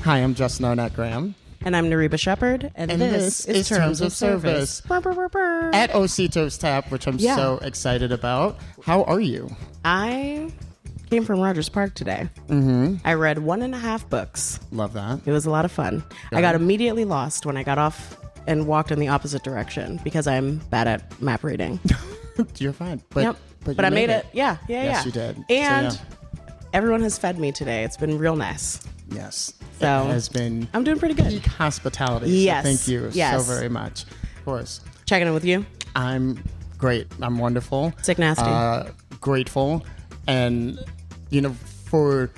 Hi, I'm Justin Arnett Graham. And I'm Nariba Shepherd, and this is Terms of Service. At Osito's Tap, which I'm so excited about. How are you? I came from Rogers Park today. Mm-hmm. I read 1.5 books. Love that. It was a lot of fun. I got immediately lost when I got off and walked in the opposite direction because I'm bad at map reading. You're fine. But I made it. Yeah. Yes, you did. And everyone has fed me today. It's been real nice. Yes. So it has been I'm doing pretty good. Peak hospitality. Yes. So thank you so Yes. very much. Of course. Checking in with you. I'm great. I'm wonderful. Sick nasty. Grateful. And, you know, for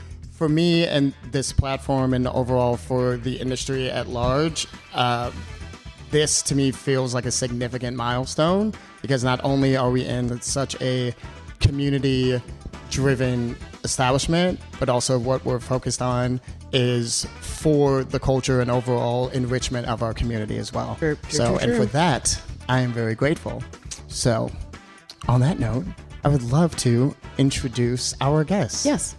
me and this platform and overall for the industry at large, this to me feels like a significant milestone because not only are we in such a community-driven establishment, but also what we're focused on is for the culture and overall enrichment of our community as well. True. And for that, I am very grateful. So, on that note, I would love to introduce our guests. Yes.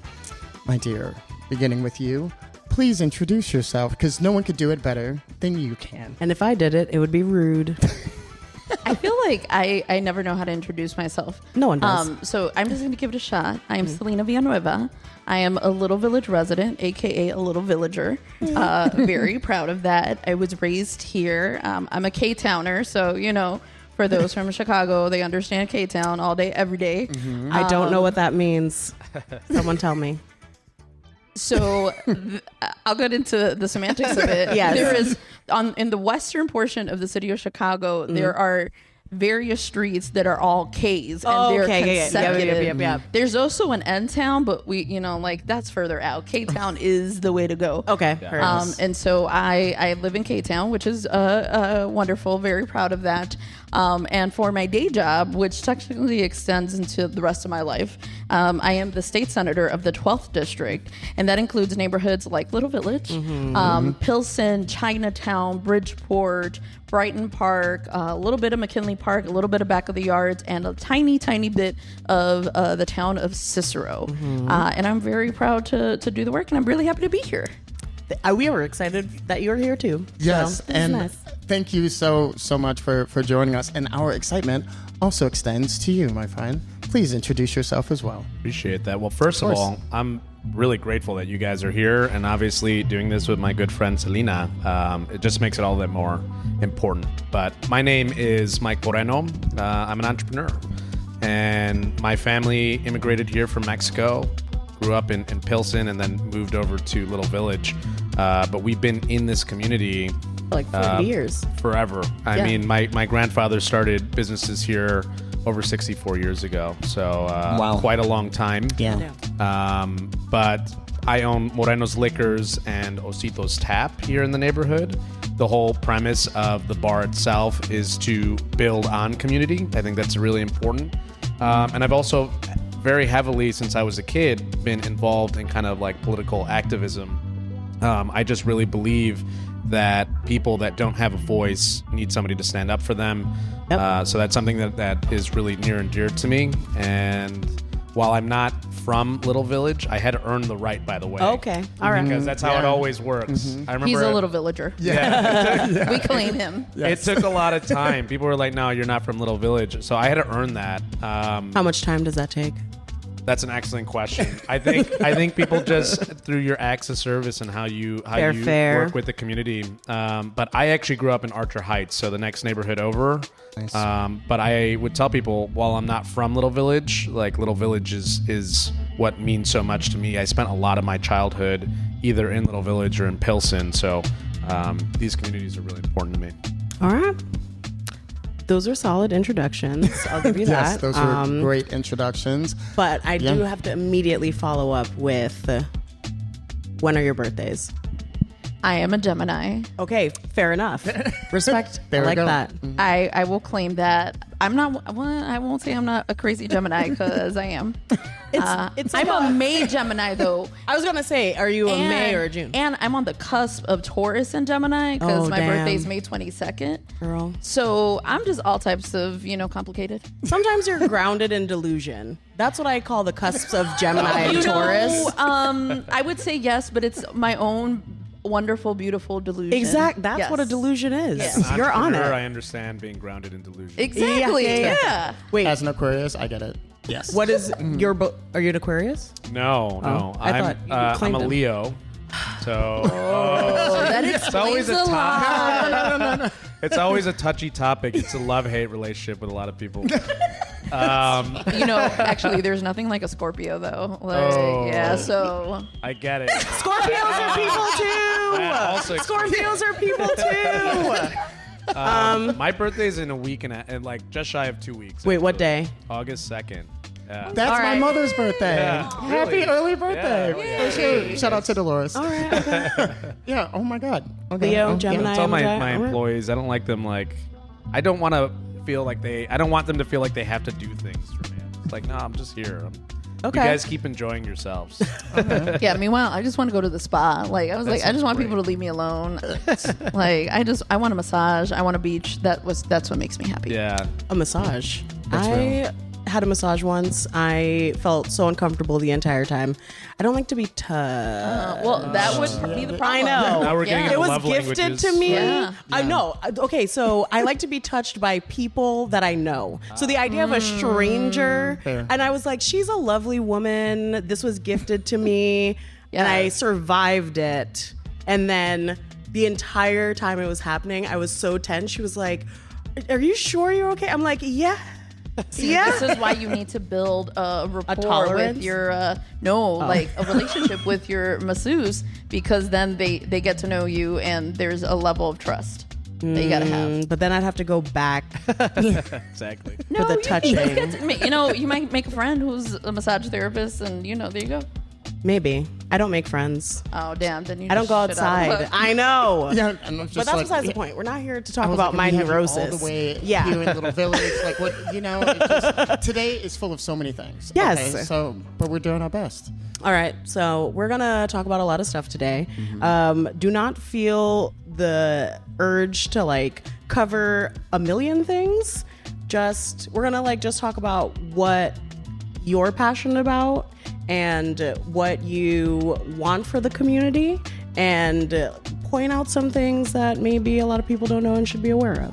My dear, beginning with you, please introduce yourself because no one could do it better than you can. And if I did it, it would be rude. I feel like I never know how to introduce myself. No one does. So I'm just going to give it a shot. I am Selena Villanueva. I am a Little Village resident, a.k.a. a Little Villager. Very proud of that. I was raised here. I'm a K-Towner, so, you know, for those from Chicago, they understand K-Town all day, every day. Mm-hmm. I don't know what that means. Someone tell me. So I'll get into the semantics of it. Yes. There is in the western portion of the city of Chicago, there are various streets that are all K's and they're consecutive. Yeah. There's also an N town, but we, that's further out. K town is the way to go. Okay. And so I live in K town, which is wonderful. Very proud of that. And for my day job, which technically extends into the rest of my life, I am the state senator of the 12th district, and that includes neighborhoods like Little Village, Pilsen, Chinatown, Bridgeport, Brighton Park, a little bit of McKinley Park, a little bit of Back of the Yards, and a tiny, tiny bit of the town of Cicero. And I'm very proud to do the work, and I'm really happy to be here. We were excited that you were here too. Yes, so and nice. Thank you so much for joining us. And our excitement also extends to you, my friend. Please introduce yourself as well. Appreciate that. Well, first of all, I'm really grateful that you guys are here, and obviously doing this with my good friend Selena, it just makes it all that more important. But my name is Mike Moreno. I'm an entrepreneur, and my family immigrated here from Mexico. Grew up in Pilsen and then moved over to Little Village. But we've been in this community like 40 years. Forever. I mean, my grandfather started businesses here over 64 years ago. So quite a long time. Yeah. But I own Moreno's Liquors and Osito's Tap here in the neighborhood. The whole premise of the bar itself is to build on community. I think that's really important. And I've also very heavily, since I was a kid, been involved in kind of like political activism. I just really believe that people that don't have a voice need somebody to stand up for them. Yep. So that's something that is really near and dear to me. And while I'm not from Little Village, I had to earn the right, by the way. Okay. All right. Because that's how it always works. I remember He's a Little Villager. Yeah. We claim him. Yes. It took a lot of time. People were like, no, you're not from Little Village. So I had to earn that. How much time does that take? That's an excellent question. I think people just through your acts of service and how you work with the community. But I actually grew up in Archer Heights, so the next neighborhood over. Nice. But I would tell people, while I'm not from Little Village, like Little Village is what means so much to me. I spent a lot of my childhood either in Little Village or in Pilsen, so these communities are really important to me. All right. Those are solid introductions. I'll give you that. Yes, those were great introductions. But I do have to immediately follow up with when are your birthdays? I am a Gemini. Okay, fair enough. Respect. I like that. Mm-hmm. I will claim that. I'm not. Well, I won't say I'm not a crazy Gemini because I am. I'm a May Gemini though. I was gonna say, are you a May or a June? And I'm on the cusp of Taurus and Gemini because my birthday's May 22nd. Girl. So I'm just all types of complicated. Sometimes you're grounded in delusion. That's what I call the cusps of Gemini and Taurus. I would say yes, but it's my own wonderful, beautiful delusion. Exact. That's Yes. what a delusion is. Yes. You're on Entrepreneur, it. I understand being grounded in delusion. Exactly. Yeah. Yeah. Wait, As an Aquarius, I get it. Yes. what is your? Are you an Aquarius? No. I thought you I'm claimed a it. Leo. So That it's always explains a a lot. topic. It's always a touchy topic. It's a love-hate relationship with a lot of people. Actually, there's nothing like a Scorpio, though. Yeah, so. I get it. Scorpios are people too. That also Scorpios are people too. My birthday's in a week and like just shy of 2 weeks. Wait, what actually. day? August 2nd. Yeah. That's All my right. mother's birthday. Yeah, Happy really? early birthday. Yeah. For sure. Shout out to Dolores. All right. Okay. Yeah. Oh my God. Okay. Leo, Oh, Gemini. I tell my All right. employees, I don't like them like, I don't want to feel like I don't want them to feel like they have to do things for me. It's like, no, I'm just here. Okay. You guys keep enjoying yourselves. Yeah, meanwhile, I just want to go to the spa. Like, I was like, I just want great. people to leave me alone. Like, I want a massage. I want a beach. That's what makes me happy. Yeah. A massage. That's I had a massage once. I felt so uncomfortable the entire time. I don't like to be touched. Well, that would be the problem. I know. Now we're getting Yeah. It into was love gifted languages. to me. Yeah. I know. Okay, so I like to be touched by people that I know. So the idea of a stranger, Fair. and I was like, she's a lovely woman. This was gifted to me, and I Yes. survived it. And then the entire time it was happening, I was so tense. She was like, "Are you sure you're okay?" I'm like, "Yeah." Yeah. This is why you need to build a rapport tolerance? with your like a relationship with your masseuse, because then they get to know you and there's a level of trust that you gotta have. But then I'd have to go back. Exactly. No, the you touching. get to- you might make a friend who's a massage therapist, and there you go. Maybe. I don't make friends. Oh damn! Then you I don't just go shit out of outside. luck. I know. Yeah, and I'm just But that's like, besides the point. We're not here to talk I was about like, my we have you neurosis. all the way Yeah. here in Little Village. Like what it's just, today is full of so many things. Yes. Okay? So, but we're doing our best. All right. So we're going to talk about a lot of stuff today. Do not feel the urge to like cover a million things. We're going to just talk about what you're passionate about and what you want for the community, and point out some things that maybe a lot of people don't know and should be aware of.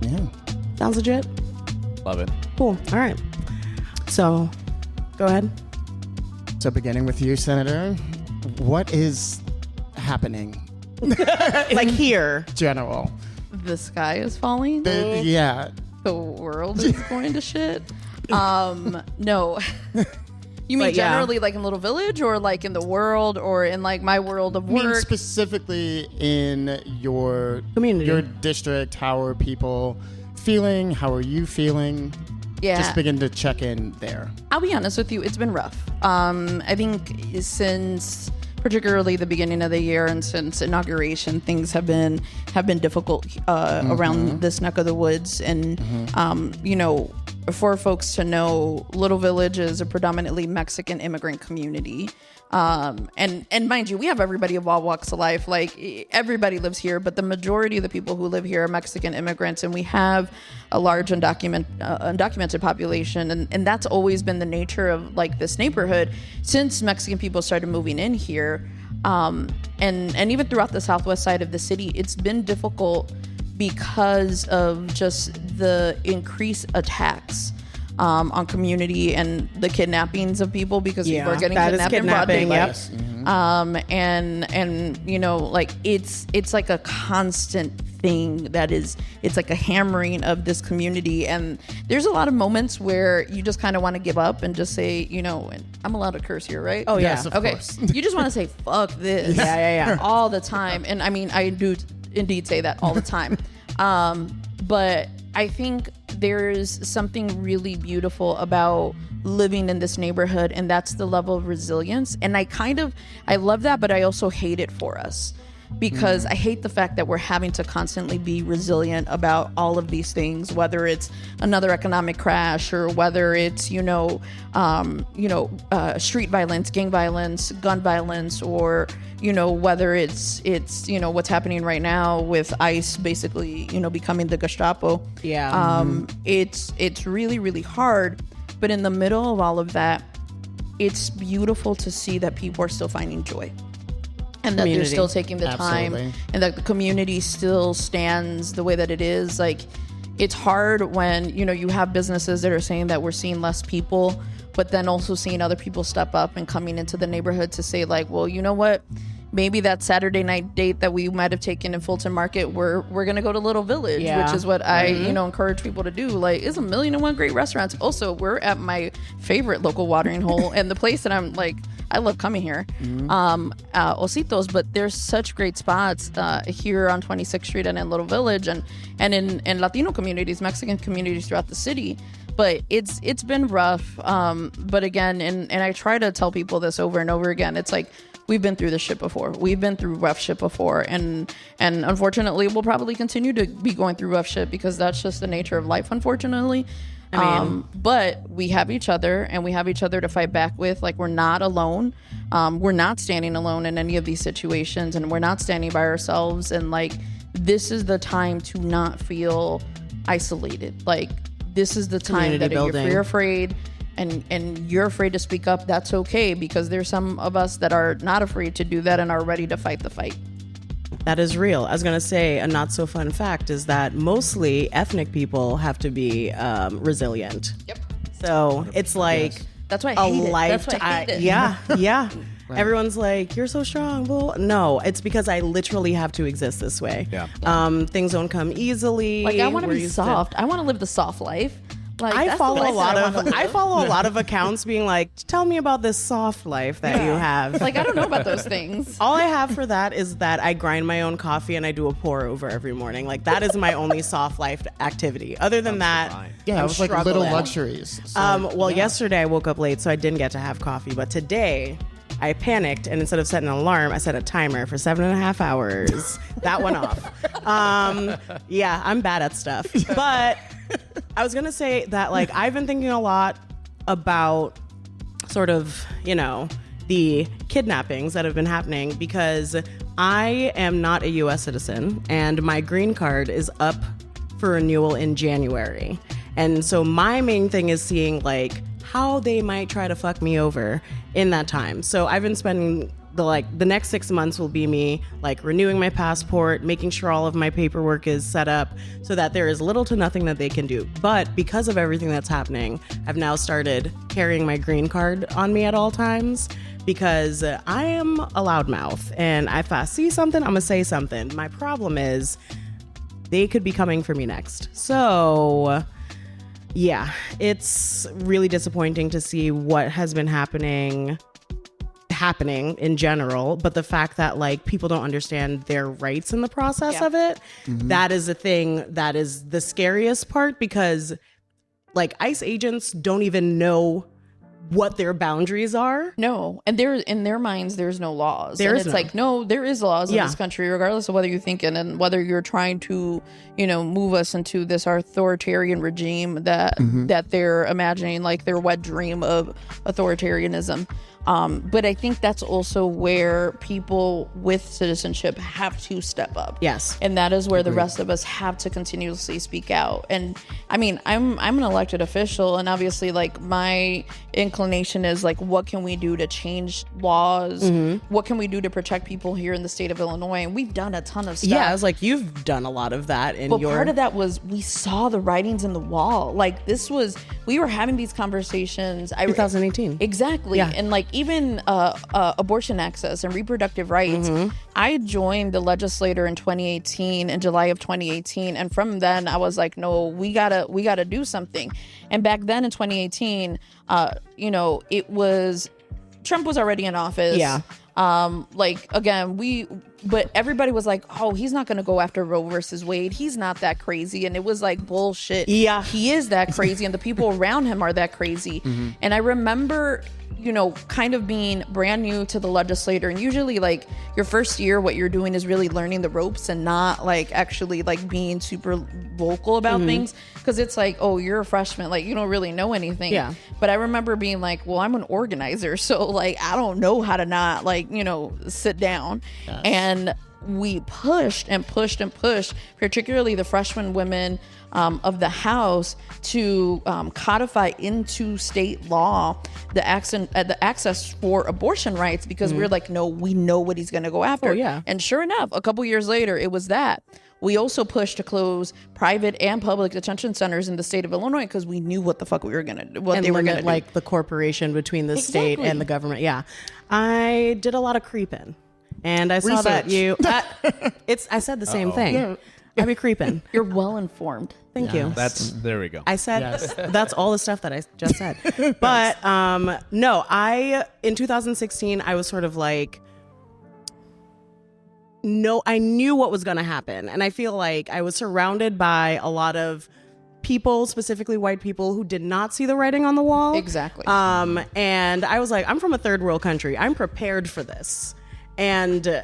Yeah. Sounds legit? Love it. Cool. All right. So go ahead. So beginning with you, Senator, what is happening Like here. general? The sky is falling. Yeah. The world is going to shit. No. You mean But yeah. generally like in Little Village, or like in the world, or in like my world of I mean, work? specifically in your Community. your district. How are people feeling? How are you feeling? Yeah. Just begin to check in there. I'll be honest with you, it's been rough. I think since particularly the beginning of the year and since inauguration, things have been difficult around this neck of the woods. And for folks to know, Little Village is a predominantly Mexican immigrant community. And mind you, we have everybody of all walks of life. Like everybody lives here, but the majority of the people who live here are Mexican immigrants, and we have a large undocumented population, and that's always been the nature of like this neighborhood since Mexican people started moving in here. And even throughout the southwest side of the city, it's been difficult because of just the increased attacks on community and the kidnappings of people, because people are getting that is kidnapped in broad kidnapping, daylight. yep. And like it's like a constant thing it's like a hammering of this community. And there's a lot of moments where you just kind of want to give up and just say, and I'm allowed to curse here, right? Oh, yeah. Yes, of Okay. course. You just want to say fuck this. Yeah. All the time. And I mean, I do indeed say that all the time. But I think there's something really beautiful about living in this neighborhood, and that's the level of resilience. And I love that, but I also hate it for us, because I hate the fact that we're having to constantly be resilient about all of these things, whether it's another economic crash, or whether it's street violence, gang violence, gun violence, or whether it's what's happening right now with ICE basically becoming the Gestapo. Yeah. It's really, really hard, but in the middle of all of that, it's beautiful to see that people are still finding joy. and that they're Community. still taking the time, Absolutely. and that the community still stands the way that it is. Like, it's hard when, you know, you have businesses that are saying that we're seeing less people, but then also seeing other people step up and coming into the neighborhood to say, like, well, you know what? Maybe that Saturday night date that we might have taken in Fulton Market, we're gonna go to Little Village, Yeah. which is what I, you know, encourage people to do. Like, it's 1,000,001 great restaurants. Also, we're at my favorite local watering hole and the place that I'm like, I love coming here, Ositos. But there's such great spots here on 26th Street and in Little Village, and in Latino communities, Mexican communities throughout the city. But it's been rough. But again, and I try to tell people this over and over again. It's like, we've been through this shit before. We've been through rough shit before, and unfortunately, we'll probably continue to be going through rough shit because that's just the nature of life, unfortunately. But we have each other, and we have each other to fight back with. Like, we're not alone. We're not standing alone in any of these situations, and we're not standing by ourselves. And like, this is the time to not feel isolated. Like, this is the time Community that building. if you're afraid and you're afraid to speak up, that's okay, because there's some of us that are not afraid to do that and are ready to fight the fight. That is real. I was going to say a not so fun fact is that mostly ethnic people have to be resilient. Yep. So it's like That's why I hate it. That's why I hate it. Yeah. Everyone's like, you're so strong. Well, no, it's because I literally have to exist this way. Yeah. Things don't come easily. Like, I want to We're be used soft. I want to live the soft life. Like, I that's follow the a life lot that I of wanna I live. follow a lot of accounts being like, tell me about this soft life that you have. Like, I don't know about those things. All I have for that is that I grind my own coffee and I do a pour over every morning. Like, that is my only soft life activity. Other than that, Yeah, I'm it was like little struggling. luxuries. So, Well, yesterday I woke up late, so I didn't get to have coffee. But today, I panicked, and instead of setting an alarm, I set a timer for 7.5 hours. That went off. Yeah, I'm bad at stuff. But I was gonna say that, like, I've been thinking a lot about sort of, you know, the kidnappings that have been happening, because I am not a U.S. citizen, and my green card is up for renewal in January. And so my main thing is seeing, like, how they might try to fuck me over in that time. So I've been spending the next 6 months will be me, like, renewing my passport, making sure all of my paperwork is set up so that there is little to nothing that they can do. But because of everything that's happening, I've now started carrying my green card on me at all times, because I am a loudmouth, and if I see something, I'm gonna say something. My problem is they could be coming for me next. So yeah, it's really disappointing to see what has been happening in general, but the fact that, like, people don't understand their rights in the process of it, that is a thing that is the scariest part, because, like, ICE agents don't even know what their boundaries are. No, and there, in their minds, there's no laws. There and is it's no. like, no, there is laws in Yeah. this country, regardless of whether you're thinking and whether you're trying to, you know, move us into this authoritarian regime that they're imagining, like their wet dream of authoritarianism. But I think that's also where people with citizenship have to step up. Yes. And that is where the rest of us have to continuously speak out. And I mean, I'm an elected official, and obviously, like, my inclination is, like, what can we do to change laws? What can we do to protect people here in the state of Illinois? And we've done a ton of stuff. Yeah, I was like, you've done a lot of that in But your... part of that was we saw the writings in the wall. Like, we were having these conversations. 2018. Exactly. Yeah. And, like, even abortion access and reproductive rights. I joined the legislature in 2018, in July of 2018, and from then I was like, no, we gotta do something. And back then in 2018, you know, it was Trump was already in office. Yeah. Like, again, but everybody was like, oh, he's not going to go after Roe versus Wade. He's not that crazy. And it was like, bullshit. Yeah. He is that crazy. And the people around him are that crazy. And I remember, you know, kind of being brand new to the legislature. And usually, like, your first year, what you're doing is really learning the ropes and not, like, actually, like, being super vocal about things. Because it's like, oh, you're a freshman. Like, you don't really know anything. Yeah. But I remember being like, well, I'm an organizer. So, like, I don't know how to not, like, you know, sit down. And we pushed and pushed and pushed, particularly the freshman women of the House, to codify into state law the access for abortion rights, because we're like, no, we know what he's going to go after. Oh, yeah. And sure enough, a couple years later, it was that. We also pushed to close private and public detention centers in the state of Illinois because we knew what the fuck we were going to do, what and they were going limit to like the corporation between the state Exactly. and the government. Yeah, I did a lot of creeping, and I saw that Research. I said the same thing. Yeah. I be creeping. You're well informed. Thank you. There we go. I said Yes. that's all the stuff that I just said. But no, in 2016 I was sort of like, no, I knew what was going to happen, and I feel like I was surrounded by a lot of people, specifically white people, who did not see the writing on the wall. Exactly. And I was like, I'm from a third world country. I'm prepared for this. And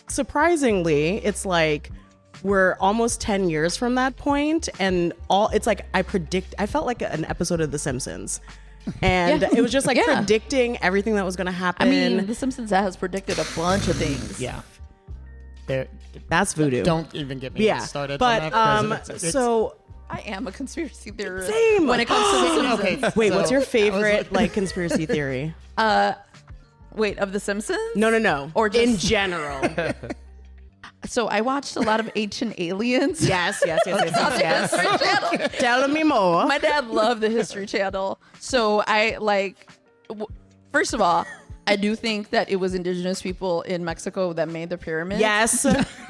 surprisingly, it's like we're almost 10 years from that point, and it's like I felt like an episode of The Simpsons. And Yeah. it was just like Yeah. predicting everything that was going to happen. I mean, The Simpsons has predicted a bunch of things. Yeah. There, that's voodoo. don't even get me started But on that. 'Cause it's- so I am a conspiracy theorist. Same. When it comes to The Simpsons. okay. wait, So, what's your I was favorite like conspiracy theory? Wait, of The Simpsons? No. Or just in general. So I watched a lot of Ancient Aliens. yes. History Channel. Tell me more. My dad loved the History Channel. So first of all, I do think that it was indigenous people in Mexico that made the pyramids. Yes.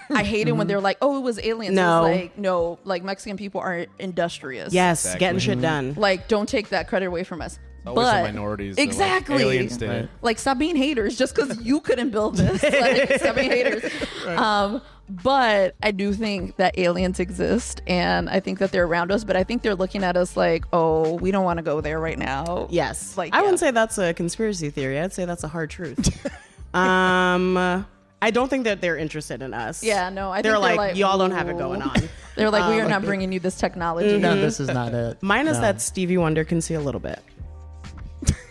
I hate it when they're like, oh, it was aliens. No. It's like, no, like Mexican people are industrious. Yes. Exactly. Getting shit done. Like, don't take that credit away from us. Always the minorities. that, like, Exactly. aliens did it. Like, stop being haters just because you couldn't build this. Like, stop being haters. But I do think that aliens exist, and I think that they're around us, but I think they're looking at us like, oh, we don't want to go there right now. Yes. Like, I yeah. wouldn't say that's a conspiracy theory. I'd say that's a hard truth. I don't think that they're interested in us. Yeah, no, I think they're like, y'all don't have it "Ooh." going on. They're like, we are not bringing you this technology. no, this is not it. Mine is No. that Stevie Wonder can see a little bit.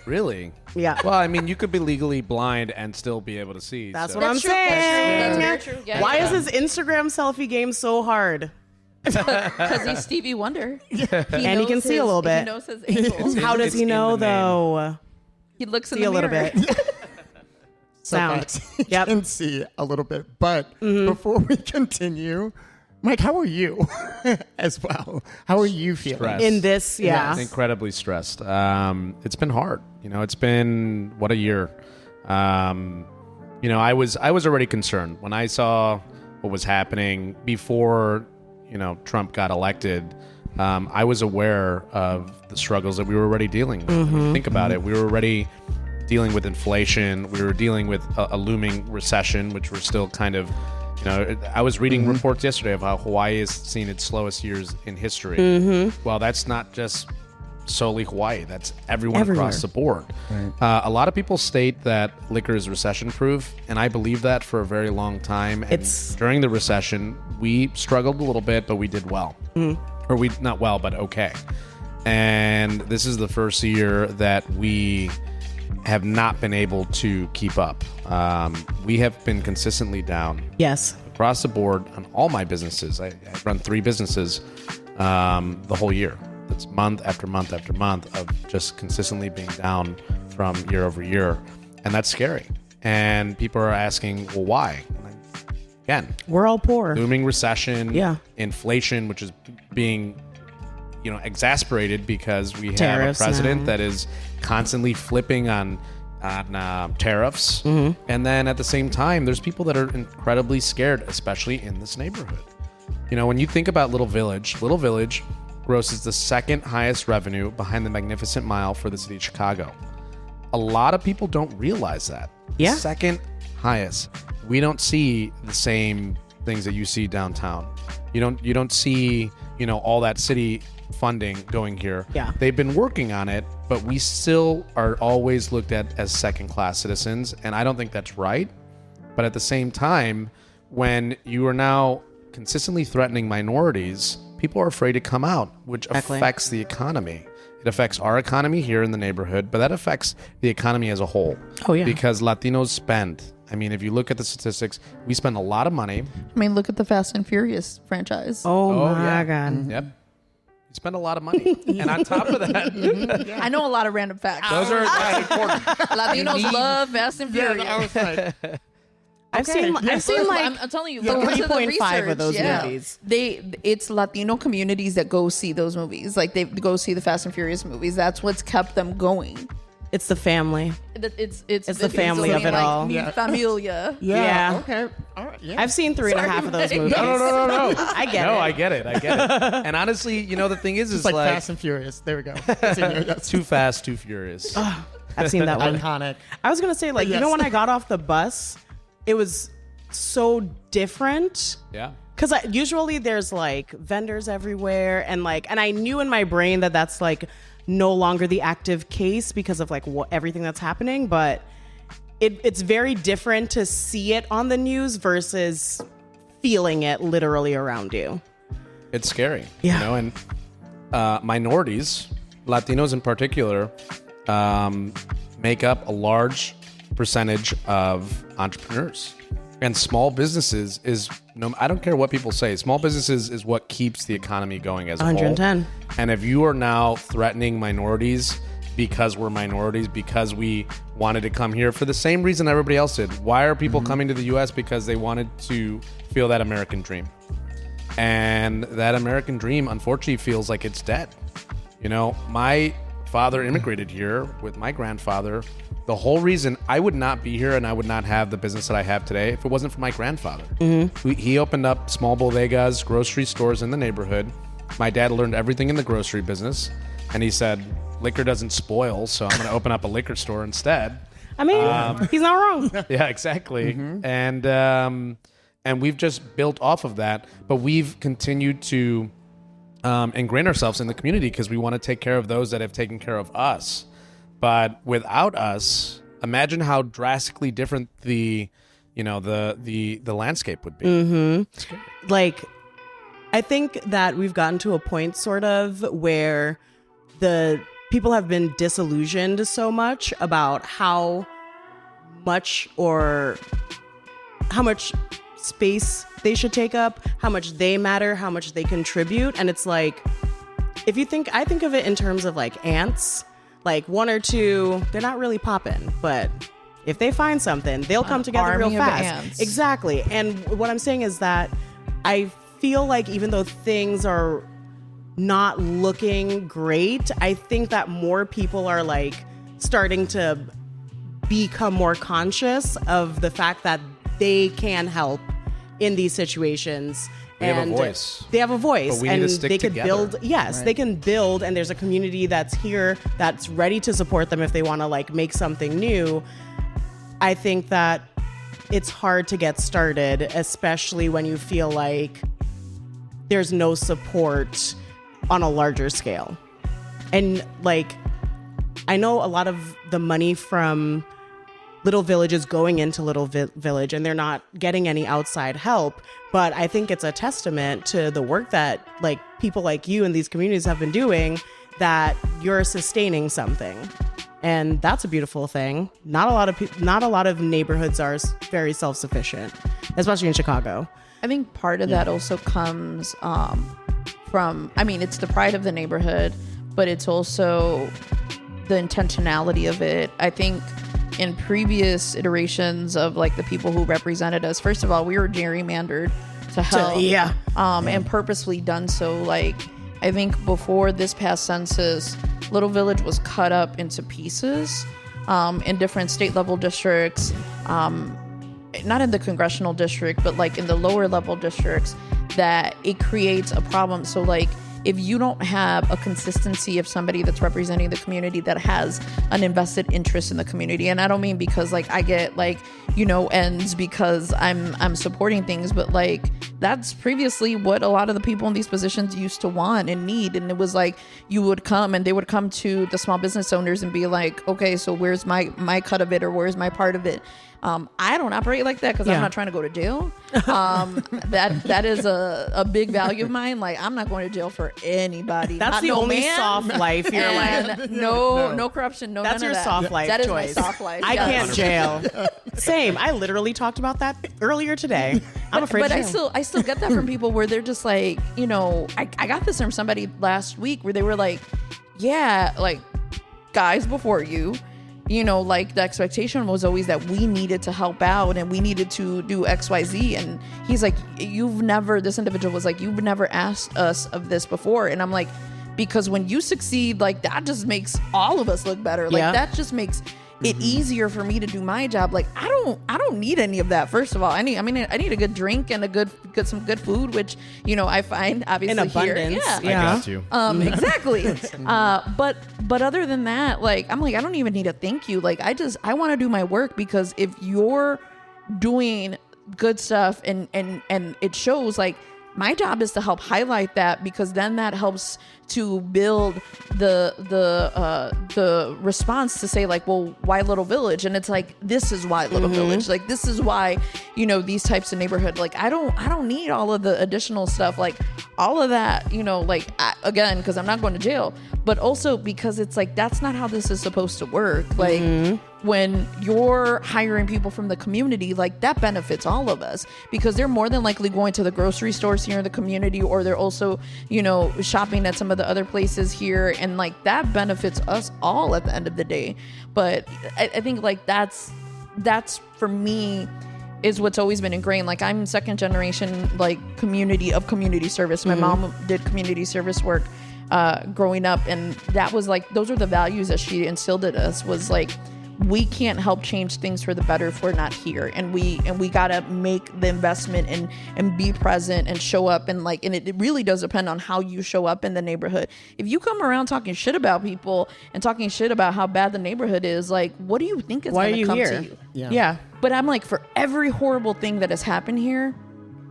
Really? Yeah. Well, I mean, you could be legally blind and still be able to see. That's so. what I'm That's true. saying. That's very true. Yeah, Why yeah. is this Instagram selfie game so hard? Because he's Stevie Wonder. And he can see a little bit. He knows his angles. How does it's he in know the name. though? He looks in See the a little mirror. bit. Sound. You Yep. can see a little bit. But before we continue, Mike, how are you as well? How are you feeling? Stressed. In this, yeah. Incredibly stressed. It's been hard. It's been what a year. I was already concerned when I saw what was happening before, Trump got elected. I was aware of the struggles that we were already dealing with. I mean, think about it. We were already dealing with inflation. We were dealing with a looming recession, which we're still kind of, I was reading reports yesterday of how Hawaii has seen its slowest years in history. Well, that's not just solely Hawaii. That's everyone Everywhere. across the board. A lot of people state that liquor is recession proof, and I believe that for a very long time. And during the recession, we struggled a little bit, but we did well. Or we not well, but okay. And this is the first year that we have not been able to keep up. We have been consistently down Yes. across the board on all my businesses. I run 3 businesses the whole year. It's month after month after month of just consistently being down from year over year. And that's scary. And people are asking, well, why? Again, We're all poor. looming recession, Yeah. inflation, which is being, exasperated because we have Tariffs a president now. that is constantly flipping on tariffs. And then at the same time, there's people that are incredibly scared, especially in this neighborhood. When you think about Little Village grosses the second highest revenue behind the Magnificent Mile for the city of Chicago. A lot of people don't realize that. Yeah. Second highest. We don't see the same things that you see downtown. You don't see, all that city funding going here. Yeah. They've been working on it, but we still are always looked at as second-class citizens, and I don't think that's right. But at the same time, when you are now consistently threatening minorities, people are afraid to come out, which Exactly. affects the economy. It affects our economy here in the neighborhood, but that affects the economy as a whole. Oh, yeah. Because Latinos spend, I mean, if you look at the statistics, we spend a lot of money. I mean, look at the Fast and Furious franchise. Oh my God. Yep. You spend a lot of money. And on top of that, I know a lot of random facts. those are that's important. Latinos love Fast and Furious. I was like, I've seen like I'm telling you, Yeah. look into the 3.5 of those research. movies. It's Latino communities that go see those movies. Like they go see the Fast and Furious movies. That's what's kept them going. it's the family. It's the family of it all. Mi familia. Yeah. okay. All right. Yeah. I've seen 3.5 of those movies. No. I get No, it. I get it. And honestly, the thing is It's like Fast and Furious. There we go. That's too fast, too furious. I've seen that one. iconic. I was gonna say, like, Yes. when I got off the bus, it was so different. Yeah. Because usually there's like vendors everywhere, and I knew in my brain that that's like no longer the active case because of like everything that's happening. But it's very different to see it on the news versus feeling it literally around you. It's scary. Yeah. And minorities, Latinos in particular, make up a large percentage of entrepreneurs. And small businesses I don't care what people say, small businesses is what keeps the economy going as a 110. whole. And if you are now threatening minorities because we're minorities, because we wanted to come here for the same reason everybody else did. Why are people coming to the U.S.? Because they wanted to feel that American dream. And that American dream, unfortunately, feels like it's dead. My father immigrated here with my grandfather. The whole reason I would not be here and I would not have the business that I have today if it wasn't for my grandfather. He opened up small bodegas, grocery stores in the neighborhood. My dad learned everything in the grocery business. And he said, liquor doesn't spoil, so I'm going to open up a liquor store instead. I mean, he's not wrong. Yeah, exactly. And we've just built off of that. But we've continued to ingrain ourselves in the community because we want to take care of those that have taken care of us. But without us, imagine how drastically different the landscape would be. Like, I think that we've gotten to a point sort of where the people have been disillusioned so much about how much space they should take up, how much they matter, how much they contribute. And it's like, I think of it in terms of like ants. Like one or two, they're not really popping, but if they find something, they'll come together real army of fast. ants. Exactly. And what I'm saying is that I feel like even though things are not looking great, I think that more people are like starting to become more conscious of the fact that they can help in these situations. They have a voice. They have a voice. But we need to stick they could together. build. Yes, they can build, and there's a community that's here that's ready to support them if they want to like make something new. I think that it's hard to get started, especially when you feel like there's no support on a larger scale. And like, I know a lot of the money from Little Village is going into Little Village, and they're not getting any outside help. But I think it's a testament to the work that like people like you in these communities have been doing, that you're sustaining something. And that's a beautiful thing. Not a lot of neighborhoods are very self-sufficient, especially in Chicago. I think part of that also comes from, it's the pride of the neighborhood, but it's also the intentionality of it. I think in previous iterations of like the people who represented us, first of all, we were gerrymandered to help. And purposely done so. Like, I think before this past census, Little Village was cut up into pieces in different state level districts, not in the congressional district, but like in the lower level districts, that it creates a problem. So like, if you don't have a consistency of somebody that's representing the community that has an invested interest in the community, and I don't mean because like I get like, ends because I'm supporting things, but like that's previously what a lot of the people in these positions used to want and need. And it was like, you would come and they would come to the small business owners and be like, okay, so where's my cut of it, or where's my part of it? I don't operate like that because I'm not trying to go to jail. That is a big value of mine. Like, I'm not going to jail for anybody. That's Not the no only man, soft life you're like. and no corruption, no That's none your of that. soft life That is choice. my soft life. I yes. can't jail. Same. I literally talked about that earlier today. I'm afraid But of jail. I still get that from people where they're just like, you know, I got this from somebody last week where they were like, yeah, like, guys before you know, like, the expectation was always that we needed to help out and we needed to do XYZ. And he's like, this individual was like, you've never asked us of this before. And I'm like, because when you succeed, like, that just makes all of us look better. Like, that just makes it easier for me to do my job. Like, I don't need any of that. First of all, I need a good drink and some good food, which, you know, I find obviously in abundance. Here. Yeah. I got you. Exactly. But other than that, like, I'm like, I don't even need a thank you. Like, I want to do my work, because if you're doing good stuff and it shows, like, my job is to help highlight that, because then that helps to build the response to say, like, well, why Little Village? And it's like, this is why Little Village. Like, this is why, you know, these types of neighborhood. Like, I don't need all of the additional stuff. Like, all of that, you know, like, again, because I'm not going to jail, but also because it's like, that's not how this is supposed to work. Like, when you're hiring people from the community, like, that benefits all of us, because they're more than likely going to the grocery stores here in the community, or they're also, you know, shopping at some of the other places here, and like, that benefits us all at the end of the day. But I think, like, that's for me is what's always been ingrained. Like, I'm second generation, like, community service. My mom did community service work growing up, and that was like, those are the values that she instilled in us, was like, we can't help change things for the better if we're not here, and we gotta make the investment and be present and show up, and like, and it really does depend on how you show up in the neighborhood. If you come around talking shit about people and talking shit about how bad the neighborhood is, like, what do you think is going to come to you? Yeah. But I'm like, for every horrible thing that has happened here,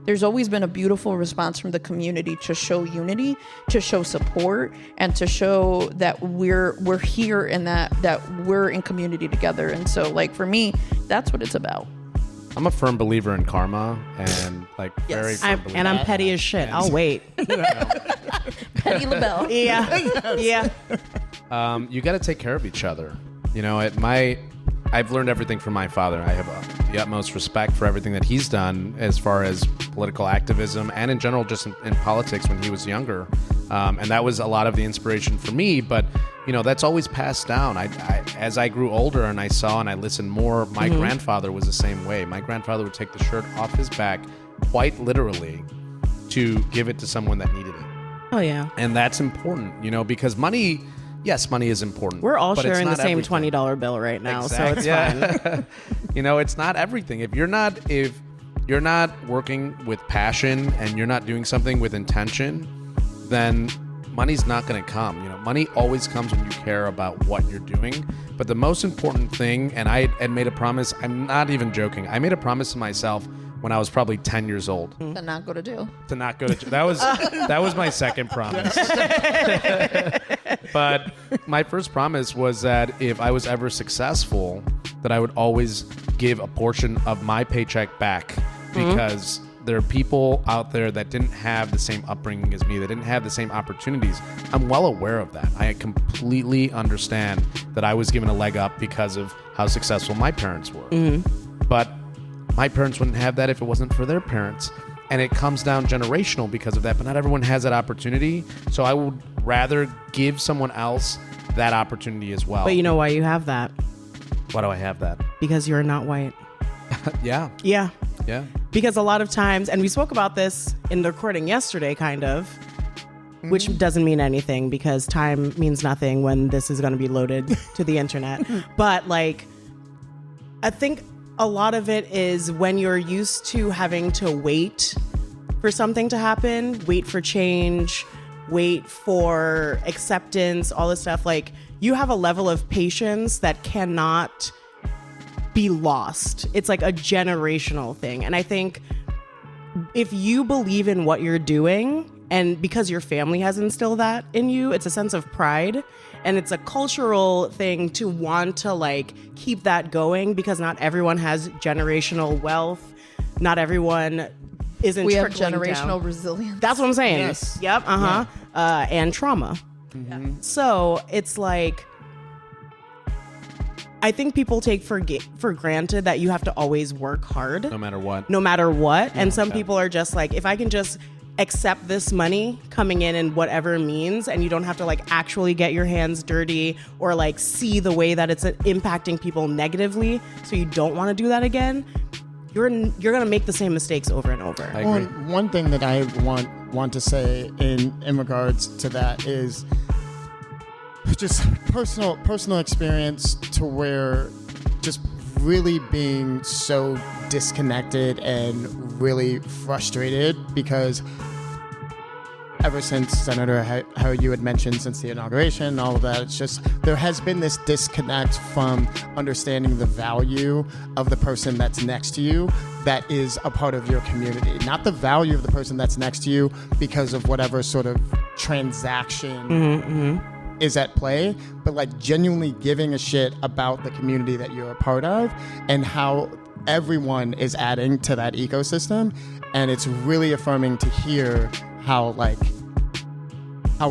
there's always been a beautiful response from the community to show unity, to show support, and to show that we're here, and that we're in community together. And so, like, for me, that's what it's about. I'm a firm believer in karma, and like, very firm believer. And I'm petty as shit. I'll wait. Petty LaBelle. Yeah. You got to take care of each other. You know, I've learned everything from my father. I have the utmost respect for everything that he's done as far as political activism and in general, just in politics when he was younger. And that was a lot of the inspiration for me. But, you know, that's always passed down. As I grew older and I saw and I listened more, my grandfather was the same way. My grandfather would take the shirt off his back, quite literally, to give it to someone that needed it. Oh, yeah. And that's important, you know, because money... Yes, money is important. We're all but it's sharing the not same everything. $20 bill right now, Exactly. so it's fine. You know, it's not everything. If you're not working with passion and you're not doing something with intention, then money's not going to come. You know, money always comes when you care about what you're doing. But the most important thing, and I had made a promise, I'm not even joking. I made a promise to myself when I was probably 10 years old. To not go to jail. To not go to jail. That was my second promise. But my first promise was that if I was ever successful, that I would always give a portion of my paycheck back, because there are people out there that didn't have the same upbringing as me, that didn't have the same opportunities. I'm well aware of that. I completely understand that I was given a leg up because of how successful my parents were. But my parents wouldn't have that if it wasn't for their parents. And it comes down generational because of that, but not everyone has that opportunity. So I would rather give someone else that opportunity as well. But you know why you have that? Why do I have that? Because you're not white. Yeah. Yeah. Yeah. Because a lot of times, and we spoke about this in the recording yesterday, kind of, which doesn't mean anything because time means nothing when this is going to be loaded to the internet. But like, I think a lot of it is when you're used to having to wait for something to happen, wait for change, wait for acceptance, all this stuff. Like, you have a level of patience that cannot be lost. It's like a generational thing. And I think if you believe in what you're doing And because your family has instilled that in you, it's a sense of pride. And it's a cultural thing to want to like keep that going, because not everyone has generational wealth. Not everyone isn't. We have trickling generational down. resilience. That's what I'm saying. Yes. Yep. And trauma. Mm-hmm. So it's like, I think people take for granted that you have to always work hard, No matter what. no matter what. And some people are just like, if I can just accept this money coming in whatever means, and you don't have to like actually get your hands dirty or like see the way that it's impacting people negatively, so you don't want to do that again, you're gonna make the same mistakes over and over. I agree. One thing that I want to say in regards to that is just personal experience, to where just really being so disconnected and really frustrated, because ever since, Senator, how you had mentioned, since the inauguration and all of that, it's just there has been this disconnect from understanding the value of the person that's next to you, that is a part of your community. Not the value of the person that's next to you because of whatever sort of transaction is at play, but like genuinely giving a shit about the community that you're a part of and how everyone is adding to that ecosystem. And it's really affirming to hear how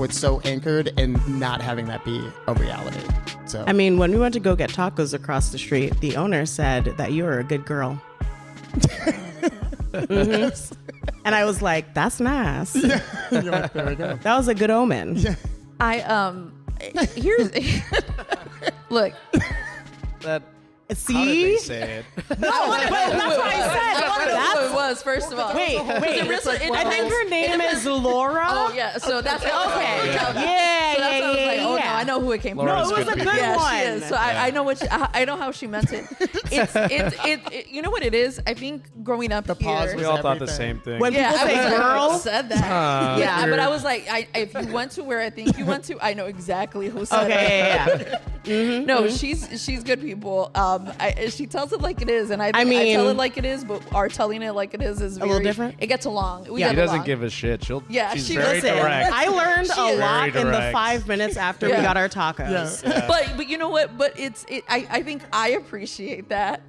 it's so anchored and not having that be a reality. So I mean, when we went to go get tacos across the street, the owner said that you were a good girl. And I was like, that's nice. You're like, there we go. That was a good omen. Here's look. That, See? how did they say it? That's what I said. I want to know who it was, first of all. Wait. I think her name is Laura. Oh yeah, so that's Okay. Yeah. Yeah, So that's why I was like, oh no, I know who it came from. Laura's No, it was good a people. good Yeah, one. she is. So I know I know how she meant it. It's you know what it is? I think growing up pause here. We was all thought the everything. same thing. When Yeah, people I say was like, girl, who said that. Yeah, you're- but I was like, if you went to where I think you went to, I know exactly who said okay, yeah. No, she's good people. She tells it like it is, and I mean- tell it like it is, but our telling it like it is very, little different? It gets along. We Yeah. get She doesn't along. give a shit. Yeah, she's she very doesn't. direct. I learned She a is. lot Very in the direct. 5 minutes after we Yeah. got our tacos. Yeah. But you know what? But I think I appreciate that.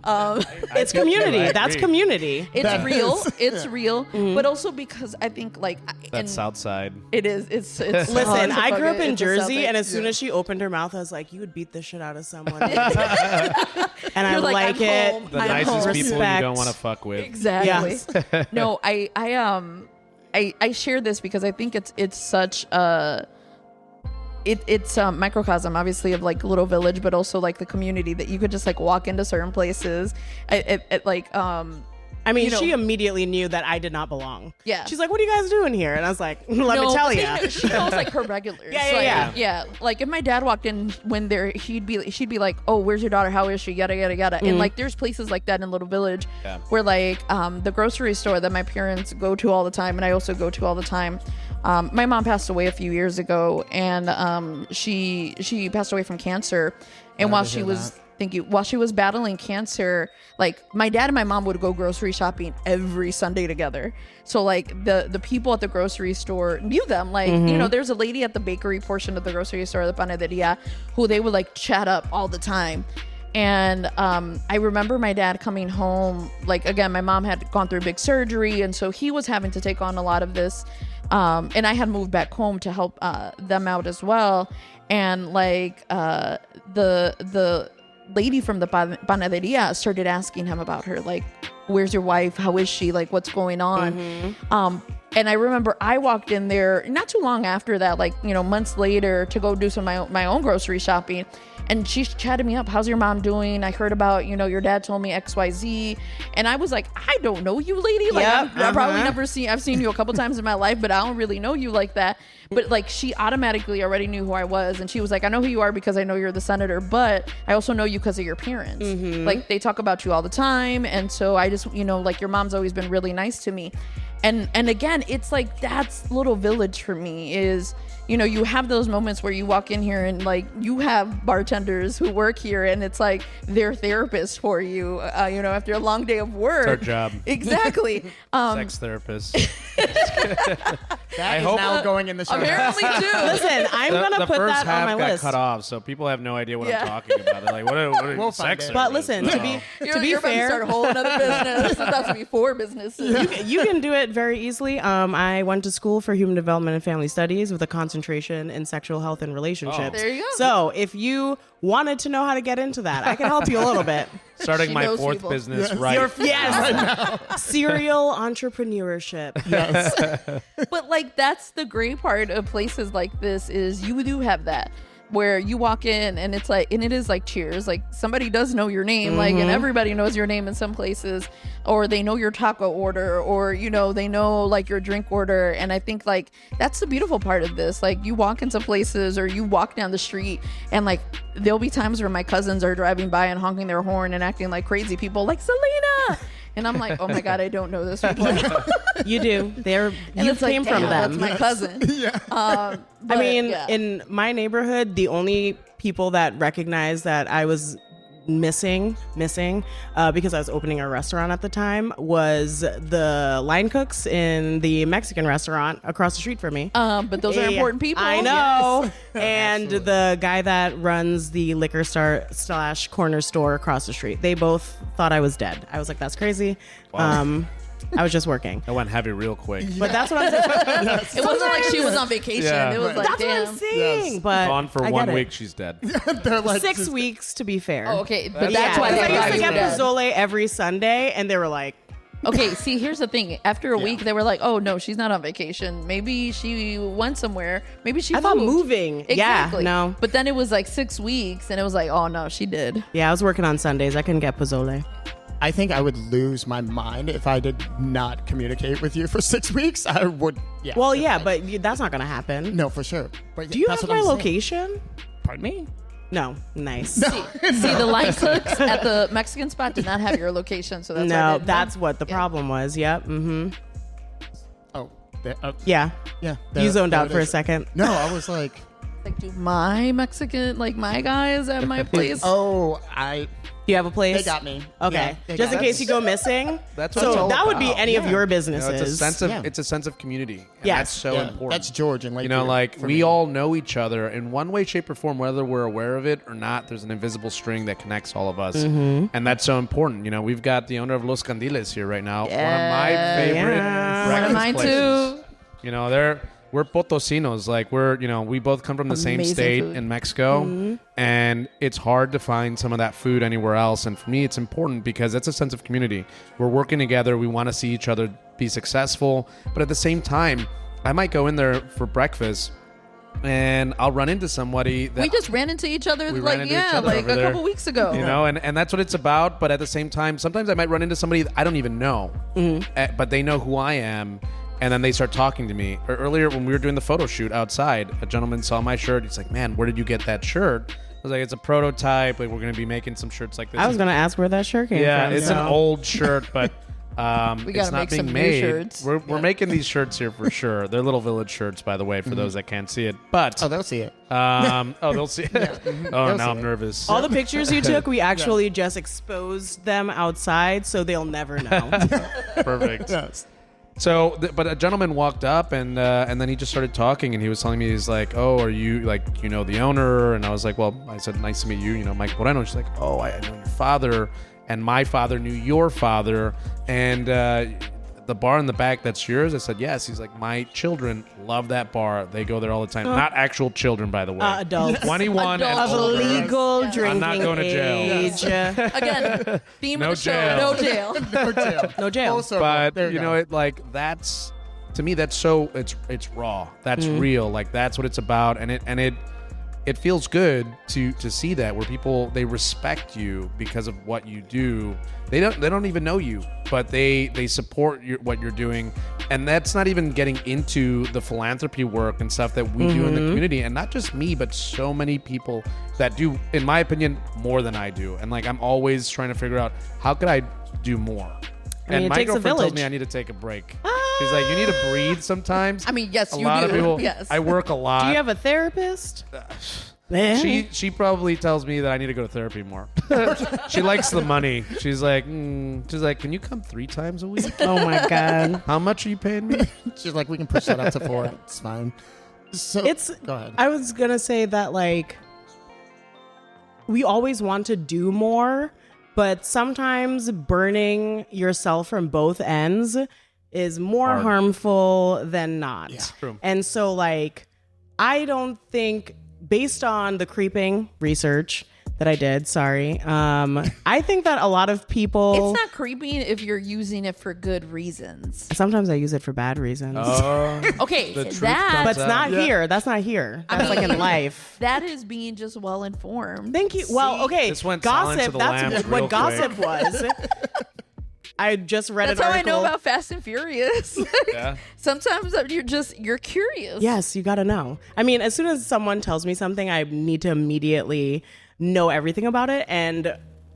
It's community. I That's agree. community. It's That real. is- It's real. But also because I think like That's and Southside. it is. It's Listen, I grew up in it's a Jersey, Celtic. and as soon as she opened her mouth, I was like, "You would beat the shit out of someone," and I You're like, like I'm it. home. The I'm nicest home. people you Respect. don't want to fuck with. Exactly. No, I share this because I think it's such a it's a microcosm, obviously, of like little village, but also like the community that you could just like walk into certain places. I mean, you know- she immediately knew that I did not belong. Yeah. She's like, "What are you guys doing here?" And I was like, "Let me tell you." She knows like her regulars. Yeah, Like, yeah. yeah. Like if my dad walked in when there, she'd be like, "Oh, where's your daughter? How is she? Yada yada yada." And like there's places like that in Little Village Yeah. where like the grocery store that my parents go to all the time and I also go to all the time. My mom passed away a few years ago, and she passed away from cancer. And while she was while she was battling cancer, like my dad and my mom would go grocery shopping every Sunday together. So like the people at the grocery store knew them. Like, you know, there's a lady at the bakery portion of the grocery store, the panaderia, who they would like chat up all the time. And I remember my dad coming home, like, again, my mom had gone through big surgery, and so he was having to take on a lot of this. And I had moved back home to help them out as well. And like the lady from the panaderia started asking him about her, like, where's your wife? How is she? Like, what's going on? And I remember I walked in there not too long after that, like, you know, months later, to go do some of my own grocery shopping. And she chatted me up. How's your mom doing? I heard about, you know, your dad told me XYZ. And I was like, I don't know you, lady. Like, Yep, I've probably never seen, I've seen you a couple times in my life, but I don't really know you like that. But like, she automatically already knew who I was. And she was like, I know who you are because I know you're the senator, but I also know you because of your parents. Like, they talk about you all the time. And so I just, you know, like, your mom's always been really nice to me. And again, it's like, that's Little Village for me, is, you know, you have those moments where you walk in here and like you have bartenders who work here and it's like they're therapists for you, you know, after a long day of work. It's our job. Exactly. Sex therapist. That is hope- now going in the show. Apparently, too. Listen, I'm gonna the put first that half on my got list. cut off, so people have no idea what Yeah. I'm talking about. They're like, what are We'll sex find it. But service? listen, to be You're about to fair, start a whole other business. It's about to be 4 businesses. you can do it very easily. I went to school for human development and family studies with a concentration in sexual health and relationships. There you go. So if you wanted to know how to get into that, I can help you a little bit. Starting She my knows 4th people. business right. Yes, serial entrepreneurship. But like that's the great part of places like this is you do have that where you walk in and it's like, and it is like Cheers, like somebody does know your name, like, and everybody knows your name in some places, or they know your taco order, or you know they know like your drink order. And I think like that's the beautiful part of this. Like you walk into places or you walk down the street and like there'll be times where my cousins are driving by and honking their horn and acting like crazy people, like Selena. And I'm like, oh my God, I don't know those people. You do. And You it's like, came from damn, them. That's my cousin. I But, mean, yeah. in my neighborhood, the only people that recognized that I was missing because I was opening a restaurant at the time was the line cooks in the Mexican restaurant across the street from me. But those are Yeah, important people. I know. And the guy that runs the liquor / corner store across the street. They both thought I was dead. I was like, that's crazy. I was just working. I went heavy real quick. But that's what I'm saying. It wasn't like she was on vacation. Yeah. It was like, That's damn. what I'm saying. Yes. But Gone for I 1 get it. week, she's dead. They're like 6 just- weeks to be fair. Oh, okay, but Yeah, that's why because they I used thought to you get were dead. pozole every Sunday, and they were like, Okay, see, here's the thing. After a week, they were like, "Oh no, she's not on vacation. Maybe she went somewhere. Maybe she." I thought moved." moving. Exactly. Yeah, no. But then it was like 6 weeks, and it was like, "Oh no, she did." Yeah, I was working on Sundays. I couldn't get pozole. I think I would lose my mind if I did not communicate with you for 6 weeks. I would. Yeah. Well, yeah, but that's not going to happen. No, for sure. But Do you that's have what my I'm saying. location? Pardon me? No. Nice. See, the line cooks at the Mexican spot did not have your location, so that's why I No, didn't that's know. what the Yeah. problem was. Yep. Mm-hmm. Oh, Yeah. yeah. You zoned there out it for a is. second. No, I was like, Like, do my Mexican, like my guys at my place? oh, Do you have a place? they got me. Okay. Yeah, they Just got in me. case you go missing. That's what so it's all that would be about. any of Yeah. your You know, businesses. it's a sense of Yeah. it's a sense of community. And Yes. that's so Yeah, important. That's George and You know, Lakeview like for we me. all know each other in one way, shape, or form, whether we're aware of it or not. There's an invisible string that connects all of us, Mm-hmm. and that's so important. You know, we've got the owner of Los Candiles here right now. One of my favorite Yeah. One of breakfast mine places. too. You know, we're Potosinos. Like we both come from the same Amazing state food. in Mexico, Mm-hmm. and it's hard to find some of that food anywhere else. And for me, it's important because it's a sense of community. We're working together. We want to see each other be successful, but at the same time, I might go in there for breakfast, and I'll run into somebody that We just ran into each other, We ran like into each yeah, other like over a there. couple weeks ago. you know, and that's what it's about. But at the same time, sometimes I might run into somebody that I don't even know, but they know who I am. And then they start talking to me. Or earlier when we were doing the photo shoot outside, a gentleman saw my shirt. He's like, "Man, where did you get that shirt?" I was like, "It's a prototype. Like, we're going to be making some shirts like this." I was going to ask where that shirt came yeah, from. it's so. an old shirt, but We it's gotta not make being some new made. shirts. We're making these shirts here for sure. They're little village shirts, by the way, for those that can't see it. But Oh, they'll see it. they'll see it. Oh, They'll now see I'm it. nervous. All the pictures you took, we actually just exposed them outside, so they'll never know. Perfect. Yes. So, but a gentleman walked up and then he just started talking and he was telling me, he's like, "Oh, are you like, you know, the owner?" And I was like, "Well," I said, "Nice to meet you, you know, Mike Moreno." She's like, "Oh, I know your father, and my father knew your father, and the bar in the back, that's yours?" I said, "Yes." He's like, "My children love that bar. They go there all the time." Not actual children, by the way. Adults. 21 and Adults. Of older. legal Yeah. drinking I'm not going to jail. age. Again, theme No of the show: jail. no jail. No jail. No jail. Full circle. But There you go. know, it like that's to me that's so it's raw. That's real. Like that's what it's about, and it feels good to see that where people they respect you because of what you do. They don't even know you, but they support what you're doing, and that's not even getting into the philanthropy work and stuff that we do in the community, and not just me, but so many people that do, in my opinion, more than I do. And like I'm always trying to figure out how could I do more. I mean, And it my takes a girlfriend tells village. me I need to take a break. She's like, "You need to breathe sometimes." I mean, yes, a you lot do. of people. Yes. I work a lot. Do you have a therapist? She probably tells me that I need to go to therapy more. She likes the money. She's like, can you come 3 times a week? Oh my God. How much are you paying me? She's like, we can push that out to 4. It's fine. So go ahead. I was gonna say that like we always want to do more, but sometimes burning yourself from both ends is more harmful than not. Yeah. True. And so like I don't think, based on the creeping research that I did, I think that a lot of people... It's not creepy if you're using it for good reasons. Sometimes I use it for bad reasons. Okay, The truth that... But it's not here. That's not here. That's like in life. That is being just well informed. Thank you. Well, okay. This went silent to Gossip, the that's lambs what real gossip quick. was. I just read That's an how I article. know about Fast and Furious. Yeah. Sometimes you're curious. Yes, you got to know. I mean, as soon as someone tells me something, I need to immediately know everything about it. And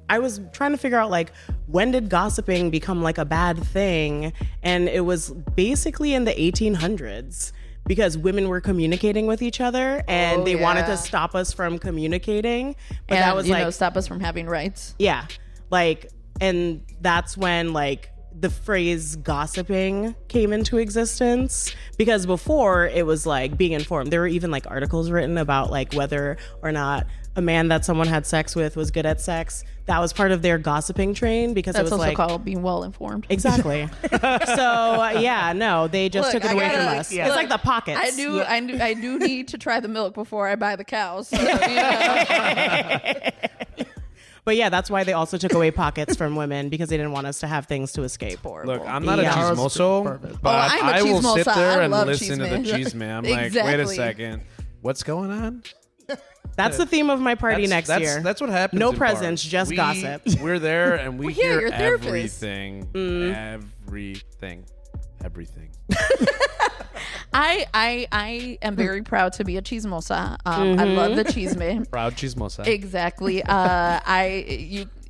I was trying to figure out, like, when did gossiping become like a bad thing? And it was basically in the 1800s because women were communicating with each other and they wanted to stop us from communicating. But And that was like, stop us from having rights. yeah, like, and that's when like the phrase gossiping came into existence, because before it was like being informed. There were even like articles written about like whether or not a man that someone had sex with was good at sex. That was part of their gossiping train, because That's it was also like called being well informed. exactly. So yeah, no, they just Look, took it away from gotta- us. It's like the pockets. I do need to try the milk before I buy the cows. So, you know. But yeah, that's why they also took away pockets from women, because they didn't want us to have things to escape. Look, I'm not Yeah. a chismoso, but I'm a I will sit chismosa. there I and love listen to the chisme. chisme. I'm like, wait a Exactly. second. What's going on? That's the theme of my party next year. That's what happens. No in presents, bars. just gossip. We're there and we Well, yeah, hear you're therapists. everything. Mm. Everything. I am very proud to be a chismosa. I love the chisme. Proud chismosa. Exactly.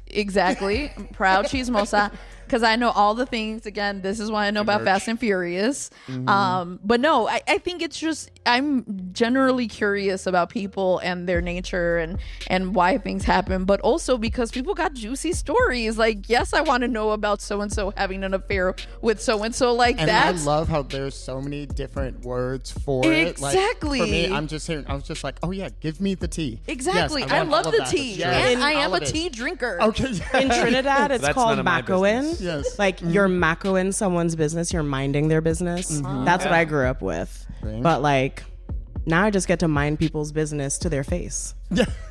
Exactly. Proud chismosa. Because I know all the things. Again, this is why I know about Fast and Furious. But no, I think it's just, I'm generally curious about people and their nature and why things happen, but also because people got juicy stories. Like, yes, I want to know about so-and-so having an affair with so-and-so. Like, And that's... I love how there's so many different words for it. Exactly. Like, for me, I was just like, oh yeah, give me the tea. Exactly. Yes, I want love all of the that. tea. Yes. And I am All a of it. tea drinker. Okay. In Trinidad, it's That's called none of my macoing. business. Yes. Like you're macoing someone's business, you're minding their business. That's what I grew up with. Right. But like now I just get to mind people's business to their face.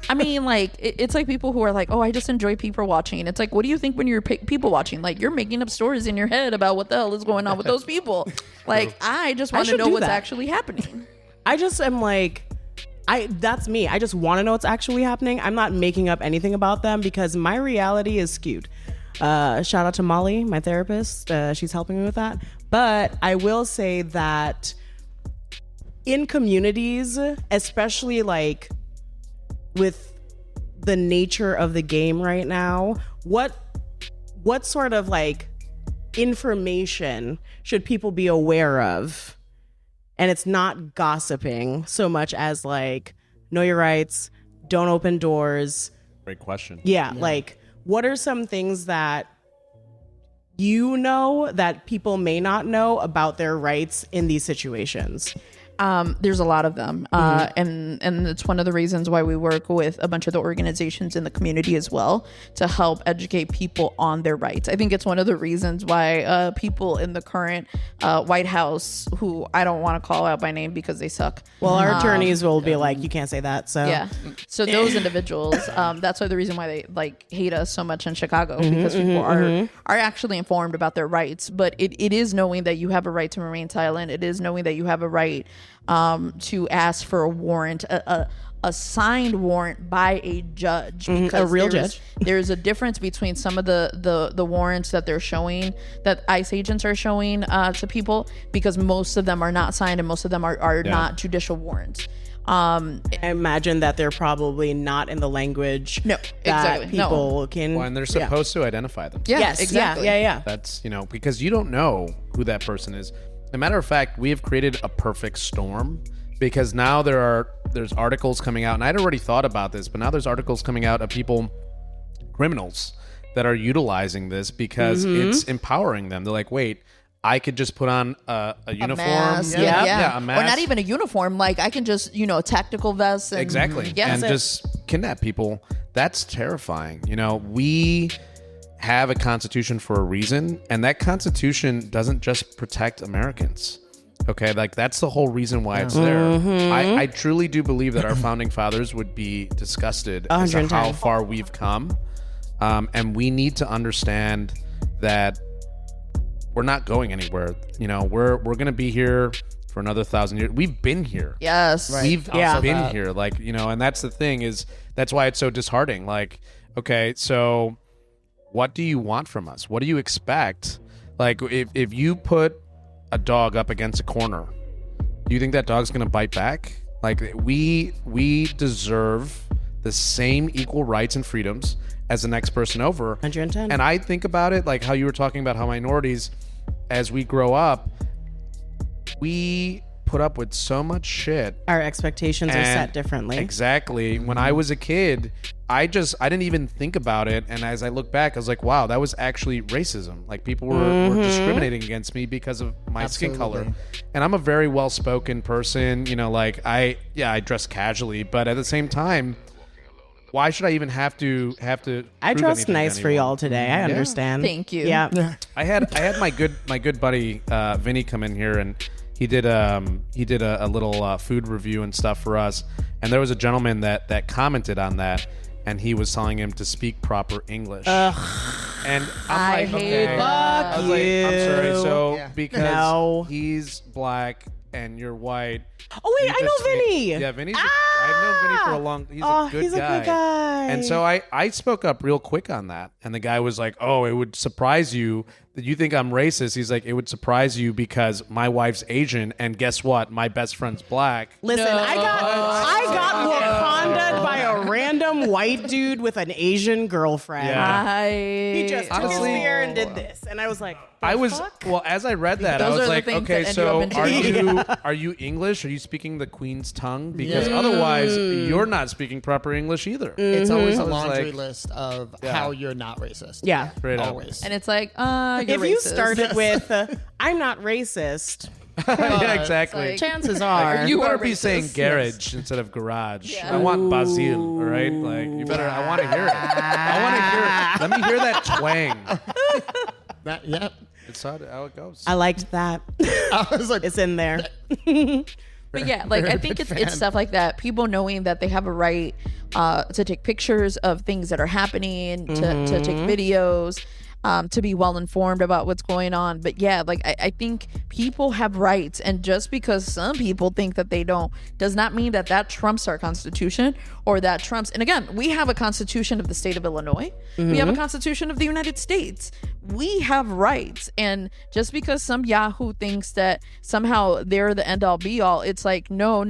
I mean, like, it's like people who are like, oh, I just enjoy people watching. It's like, what do you think when you're people watching? Like, you're making up stories in your head about what the hell is going on with those people. Like, I just want to should know do what's that. actually happening. I just am like, that's me. I just want to know what's actually happening. I'm not making up anything about them because my reality is skewed. Shout out to Molly, my therapist. She's helping me with that. But I will say that in communities, especially like with the nature of the game right now, what sort of like information should people be aware of? And it's not gossiping so much as like, know your rights, don't open doors. Great question. Yeah, like what are some things that you know that people may not know about their rights in these situations? There's a lot of them. And it's one of the reasons why we work with a bunch of the organizations in the community as well to help educate people on their rights. I think it's one of the reasons why people in the current White House, who I don't want to call out by name because they suck. Well, our attorneys will be like, you can't say that. So Yeah. So those individuals, that's why the reason why they like hate us so much in Chicago, because people are actually informed about their rights. But it is knowing that you have a right to remain silent. It is knowing that you have a right to ask for a warrant, a signed warrant by a judge. Because a real judge. There's a difference between some of the warrants that they're showing, that ICE agents are showing to people, because most of them are not signed and most of them are not judicial warrants. I imagine that they're probably not in the language that exactly. No. people can. Well, and they're supposed to identify them. Yeah, Yes, exactly. Yeah. That's, because you don't know who that person is. As a matter of fact, we have created a perfect storm, because now there are there's articles coming out, and I'd already thought about this, but now there's articles coming out of criminals that are utilizing this because it's empowering them. They're like, wait, I could just put on a uniform. Mask. A Or mask. not even a uniform. Like, I can just, tactical vests. And, Exactly. Yes. And just kidnap people. That's terrifying. We have a constitution for a reason, and that constitution doesn't just protect Americans. Okay, like that's the whole reason why it's there. I truly do believe that our founding fathers would be disgusted as to how far we've come. And we need to understand that we're not going anywhere. We're going to be here for another 1,000 years. We've been here. Yes. Right. We've Yeah. been That. here. Like, and that's the thing that's why it's so disheartening. Like, okay, so what do you want from us? What do you expect? Like, if you put a dog up against a corner, do you think that dog's going to bite back? Like, we deserve the same equal rights and freedoms as the next person over. 110. And I think about it like how you were talking about how minorities, as we grow up, we put up with so much shit. Our expectations are And set differently. Exactly. When I was a kid, I didn't even think about it. And as I look back, I was like, wow, that was actually racism. Like, people were discriminating against me because of my skin color. And I'm a very well-spoken person. I dress casually, but at the same time, why should I even have to I prove dressed anything to nice for anyone? y'all today. I understand. Thank you. Yeah. I had my good buddy Vinny come in here, and he did a little food review and stuff for us. And there was a gentleman that commented on that, and he was telling him to speak proper English. And I'm like, hate okay. that. I was like, I'm sorry. you. So because No. he's black and you're white. Oh wait, you I know just think- Vinny. Yeah, Vinny's. I've known Vinny for a long. He's a good guy. And so I spoke up real quick on that, and the guy was like, "Oh, it would surprise you that you think I'm racist." He's like, "It would surprise you because my wife's Asian, and guess what? My best friend's black." Listen, I got Wakanda'd by a random white dude with an Asian girlfriend. Yeah. He just took his Honestly- spear and did this, and I was like, I was fuck? well as I read that, Those I are was the like, things okay, that end so you up in are you English? Are you speaking the Queen's tongue? Because otherwise, you're not speaking proper English either. It's always a I was laundry like- list of how you're not racist. Yeah. Straight up. Always. And it's like, you're If you racist. started with, I'm not racist, Yeah, exactly. like- chances are. You better are be racist. saying garage instead of garage. I want Basil, all right? Like, you better. I want to hear it. I want to hear it. Let me hear that twang. Yep. It's how it goes. I liked that. I was like, It's in there. But yeah, like I think it's stuff like that. People knowing that they have a right to take pictures of things that are happening, to take videos, to be well informed about what's going on. But yeah, like I think people have rights, and just because some people think that they don't, does not mean that trumps our Constitution or that trumps. And again, we have a Constitution of the state of Illinois. We have a Constitution of the United States. We have rights, and just because some Yahoo thinks that somehow they're the end all be all, it's like no.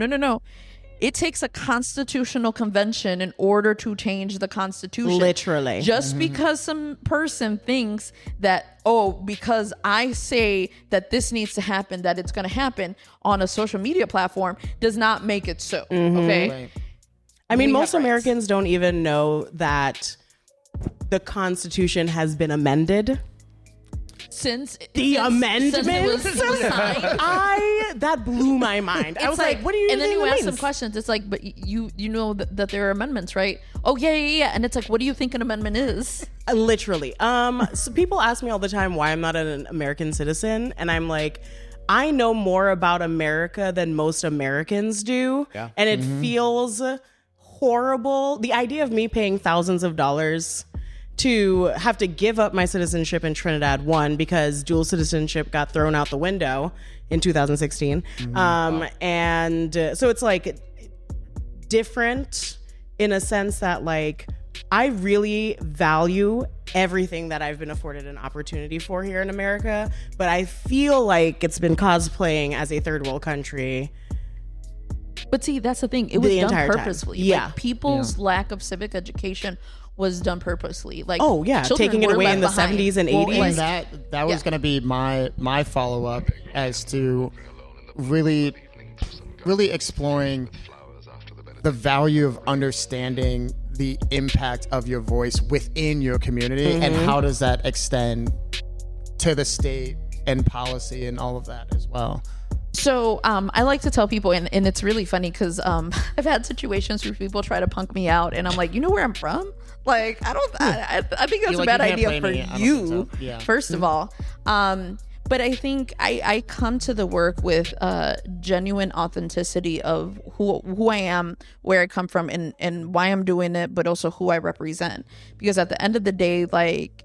It takes a constitutional convention in order to change the Constitution. Literally. Just because some person thinks that, because I say that this needs to happen, that it's going to happen on a social media platform, does not make it so. Okay. Right. I mean, We most have rights. Americans don't even know that the Constitution has been amended. Since The amendments? since it was signed. That blew my mind. I was like, what do you And then think you that ask them means? questions. It's like, but you know that there are amendments, right? Oh yeah. And it's like, what do you think an amendment is? Literally. So people ask me all the time why I'm not an American citizen, and I'm like, I know more about America than most Americans do, Yeah. and it feels horrible. The idea of me paying thousands of dollars to have to give up my citizenship in Trinidad, one, because dual citizenship got thrown out the window in 2016. And so it's like different in a sense that like I really value everything that I've been afforded an opportunity for here in America, but I feel like it's been cosplaying as a third world country. But see, that's the thing. It was The done entire time. purposely. Yeah. Like, people's lack of civic education was done purposely. Like, Oh yeah, children taking it were away left in the behind. 70s and 80s. And that was Yeah. going to be my follow up as to really exploring the value of understanding the impact of your voice within your community, and how does that extend to the state and policy and all of that as well. So I like to tell people, and it's really funny because I've had situations where people try to punk me out, and I'm like, you know where I'm from? Like, I think that's a bad idea for you, first of all. But I think I come to the work with genuine authenticity of who I am, where I come from, and why I'm doing it, but also who I represent. Because at the end of the day, like,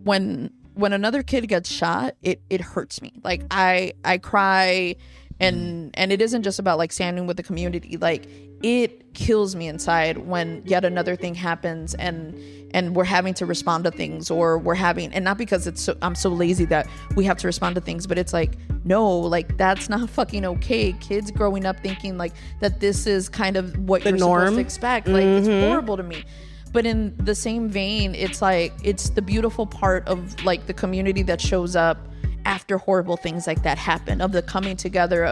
when another kid gets shot, it hurts me. Like, I cry, and it isn't just about like standing with the community. Like, it kills me inside when yet another thing happens and we're having to respond to things, or we're having, and not because I'm so lazy that we have to respond to things, but it's like, no, like, that's not fucking okay. Kids growing up thinking like that this is kind of what you're supposed to expect. Like, it's horrible to me. But in the same vein, it's like, it's the beautiful part of like the community that shows up after horrible things like that happen, of the coming together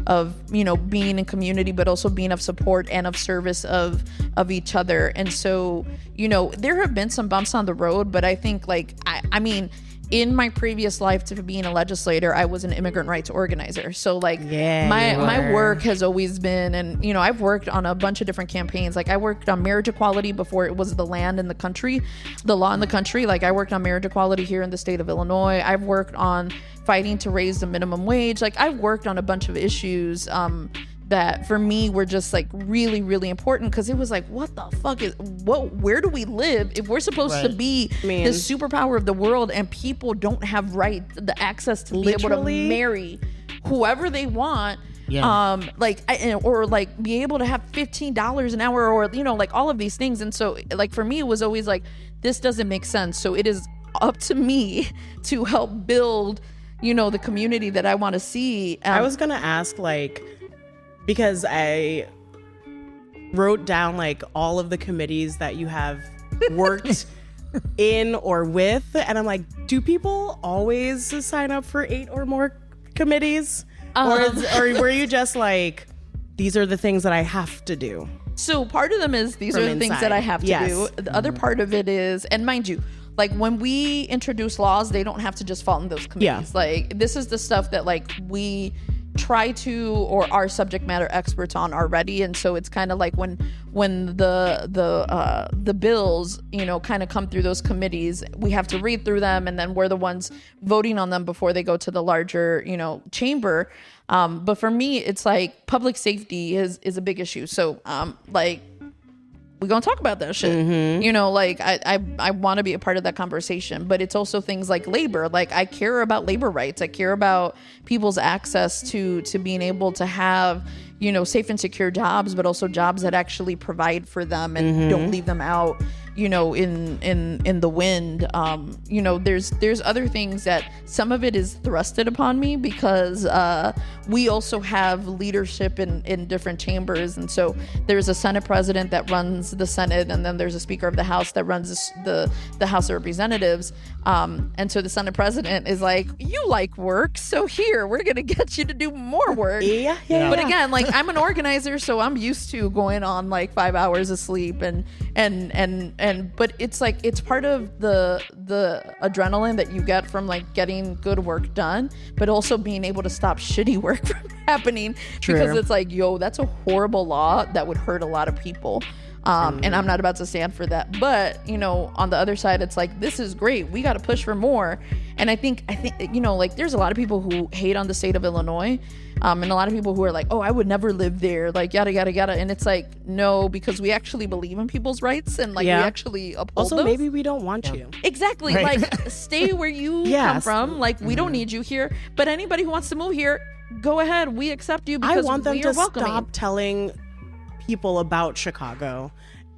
of you know, being in community, but also being of support and of service of each other. And so, you know, there have been some bumps on the road, but I think like, I mean, in my previous life to being a legislator, I was an immigrant rights organizer. So like, my work has always been, and you know, I've worked on a bunch of different campaigns. Like, I worked on marriage equality before it was the land in the country, the law in the country. Like, I worked on marriage equality here in the state of Illinois. I've worked on fighting to raise the minimum wage. Like, I've worked on a bunch of issues that for me were just like really, really important, because it was like, what the fuck where do we live if we're supposed to be the superpower of the world, and people don't have the access to be able to marry whoever they want, or like be able to have $15 an hour, or you know, like all of these things. And so like for me, it was always like, this doesn't make sense. So it is up to me to help build, you know, the community that I want to see. I was gonna ask, like, because I wrote down like all of the committees that you have worked in or with, and I'm like, do people always sign up for 8 or more committees, or were you just like, these are the things that I have to do? So part of them is these are the things that I have to do. The other part of it is, and mind you, like when we introduce laws, they don't have to just fall in those committees. Like, this is the stuff that like we try to, or are subject matter experts on already. And so it's kind of like when the bills, you know, kind of come through those committees, we have to read through them, and then we're the ones voting on them before they go to the larger, you know, chamber. But for me, it's like public safety is a big issue. So like, we're gonna talk about that shit. You know, like I want to be a part of that conversation, but it's also things like labor. Like, I care about labor rights. I care about people's access to being able to have, you know, safe and secure jobs, but also jobs that actually provide for them and don't leave them out, you know, in the wind. You know, there's other things that some of it is thrusted upon me because we also have leadership in different chambers. And so there's a Senate president that runs the Senate, and then there's a Speaker of the House that runs the House of Representatives. And so the Senate president is like, you like work, so here, we're gonna get you to do more work. But again, like, I'm an organizer, so I'm used to going on like 5 hours of sleep, and but it's like, it's part of the adrenaline that you get from like getting good work done, but also being able to stop shitty work from happening. Because it's like, yo, that's a horrible law that would hurt a lot of people. And I'm not about to stand for that. But, you know, on the other side, it's like, this is great. We got to push for more. And I think, you know, like, there's a lot of people who hate on the state of Illinois. And a lot of people who are like, oh, I would never live there, like, yada, yada, yada. And it's like, no, because we actually believe in people's rights, and like, we actually uphold also, those. maybe we don't want you. Exactly. Right. Like, stay where you come from. Like, we don't need you here. But anybody who wants to move here, go ahead. We accept you because I want them we to are welcoming. stop telling people about Chicago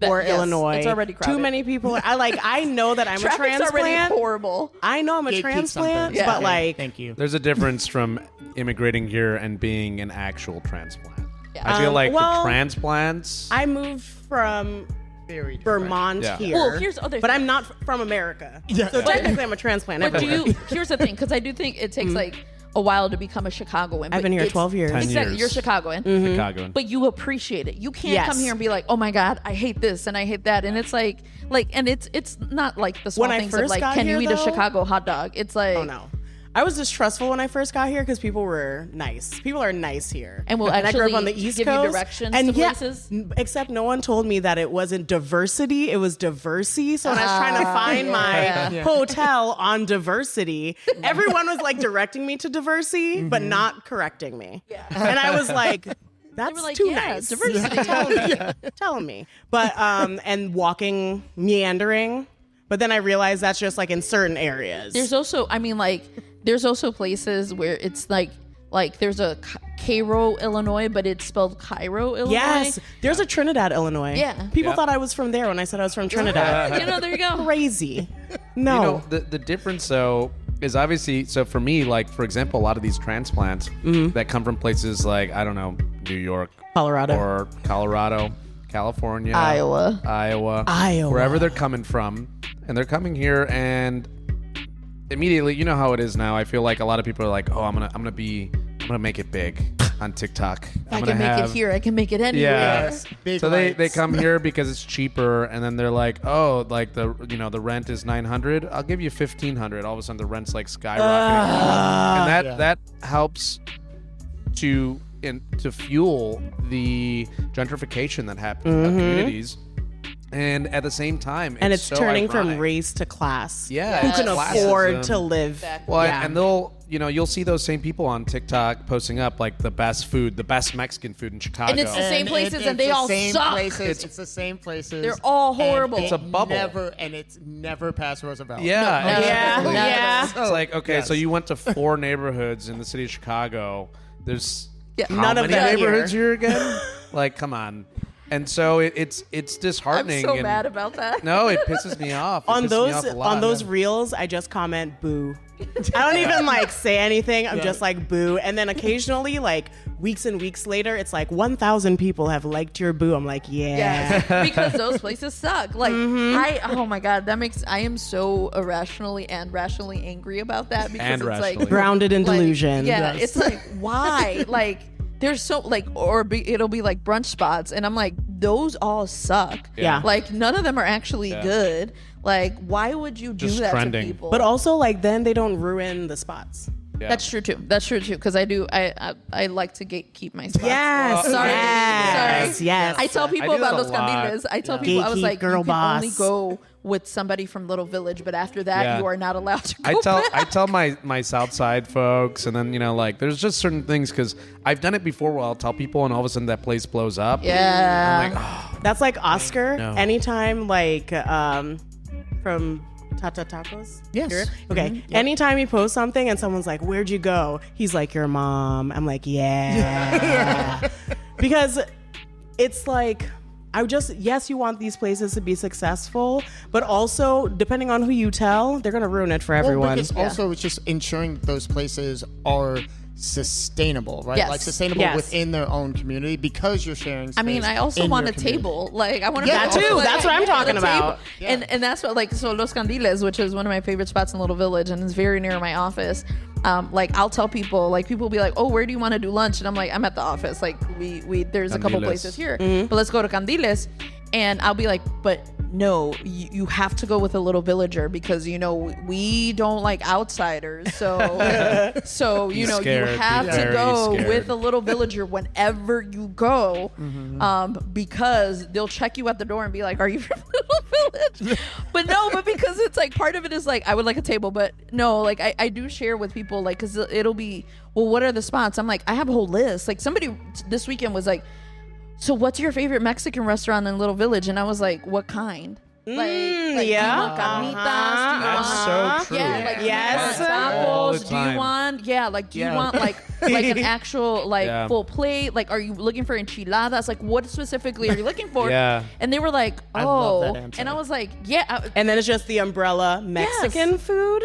or Illinois. It's already crowded. Too many people. I know that I'm a transplant. Already horrible. I know I'm a transplant, something. but like, thank you. There's a difference from immigrating here and being an actual transplant. Yeah. I feel like the transplants. I moved from Very Vermont Yeah. here. Well, here's the other but thing. I'm not from America. Yeah. So technically I'm a transplant. But everywhere. here's the thing, because I do think it takes like a while to become a Chicagoan. I've been here 12 years. 10 Exactly, years. you're Chicagoan. Chicagoan. But you appreciate it. You can't Yes. come here and be like, oh my God, I hate this and I hate that. And it's like, and it's not like the small When I things of first like, got can you here, eat a though- Chicago hot dog? It's like, Oh no. I was distrustful when I first got here because people were nice. People are nice here. And will I grew up actually on the East give you Coast. directions and to yeah, places? except no one told me that it wasn't diversity, it was diversity. So when I was trying to find my hotel on diversity, everyone was like directing me to diversity, but not correcting me. And I was like, that's were like, too yeah, nice. diversity. Tell me. But and walking, meandering. But then I realized that's just like in certain areas. There's also, I mean, like, there's also places where it's like there's a Cairo, Illinois, but it's spelled Cairo, Illinois. Yes, there's a Trinidad, Illinois. Yeah. People Yeah. thought I was from there when I said I was from Trinidad. You know, there you go. Crazy. No. You know, the difference though is obviously, so for me, like for example, a lot of these transplants that come from places like, I don't know, New York, Colorado. or Colorado, California, Iowa, wherever they're coming from, and they're coming here and immediately, you know how it is now. I feel like a lot of people are like, oh, I'm gonna make it big on TikTok. I can make it here. I can make it anywhere. Yeah. Big So they lights. come here because it's cheaper, and then they're like, oh, like the rent is $900. I'll give you $1,500. All of a sudden, the rent's like skyrocketing, and that helps to fuel the gentrification that happens in the communities. And at the same time, and it's so turning from ironic. race to class. Yeah, Who it's can classism. afford to live. Well, yeah. and you'll see those same people on TikTok posting up like the best food, the best Mexican food in Chicago. And it's the same places, and it's they the all same suck. Places, it's the same places. They're all and horrible. It's a bubble. It's never past Roosevelt. Yeah, No, Yeah, no, no, yeah. It's like, okay, Yes. so you went to 4 neighborhoods in the city of Chicago. There's Yeah. how None of many them neighborhoods here. here again? Like, come on. And so it's I'm disheartening. so and mad about that. No, it pisses me off. It on pisses me those off a lot. on those reels, I just comment boo. I don't even like say anything. I'm just like boo. And then occasionally, like weeks and weeks later, it's like 1,000 people have liked your boo. I'm like, yeah. Yes, because those places suck. Like oh my God, I am so irrationally and rationally angry about that because And it's rationally. like Grounded in like, delusion. Yeah, Yes. it's like why? Like there's so like it'll be like brunch spots, and I'm like those all suck. Yeah. like none of them are actually good. Like why would you do Just that trending. to people? But also, like, then they don't ruin the spots. Yeah. That's true too. That's true too. Because I like to gatekeep my spots. Yes, Sorry. yes, Sorry. yes. I tell people I do that about a Los lot. Candiles. I tell people, I was Gatekeep, like, girl you can only boss. go with somebody from Little Village, but after that, Yeah. you are not allowed to go I back. tell my South Side folks, and then like there's just certain things because I've done it before where I'll tell people, and all of a sudden that place blows up. Yeah. I'm like, oh, That's like Oscar. No. Anytime, like, from Tata Tacos? Yes. Here? Okay. Anytime he posts something and someone's like, where'd you go? He's like, your mom. I'm like, yeah. Because it's like, yes, you want these places to be successful, but also, depending on who you tell, they're going to ruin it for Well, everyone. because also it's just ensuring those places are sustainable, right? Yes. Like sustainable Yes. within their own community because you're sharing space. I mean, I also in want your a community. table. Like, I want to Yeah, That too. Like, That's what I'm yeah, talking a about. table. And that's what, like, so Los Candiles, which is one of my favorite spots in Little Village, and it's very near my office. Like, I'll tell people, like, people will be like, oh, where do you want to do lunch? And I'm like, I'm at the office. Like, there's a couple Candiles. places here, but let's go to Candiles. And I'll be like, but no, you have to go with a little villager because we don't like outsiders. So Be you scared, you be have to very go scared. with a little villager whenever you go, because they'll check you at the door and be like, "Are you from Little Village?" but because it's like part of it is like I would like a table, but no, like I do share with people like because it'll be well, what are the spots? I'm like I have a whole list. Like somebody this weekend was like, so what's your favorite Mexican restaurant in Little Village? And I was like, what kind? Like do you yeah. want carnitas? Do you That's want, so true. yeah, like Yes. do you want All the tacos? Do you time. want like do you Yeah. want like an actual like Yeah. full plate? Like are you looking for enchiladas? Like what specifically are you looking for? Yeah. And they were like, I love that oh, answer. and I was like, yeah. And then it's just the umbrella Mexican food,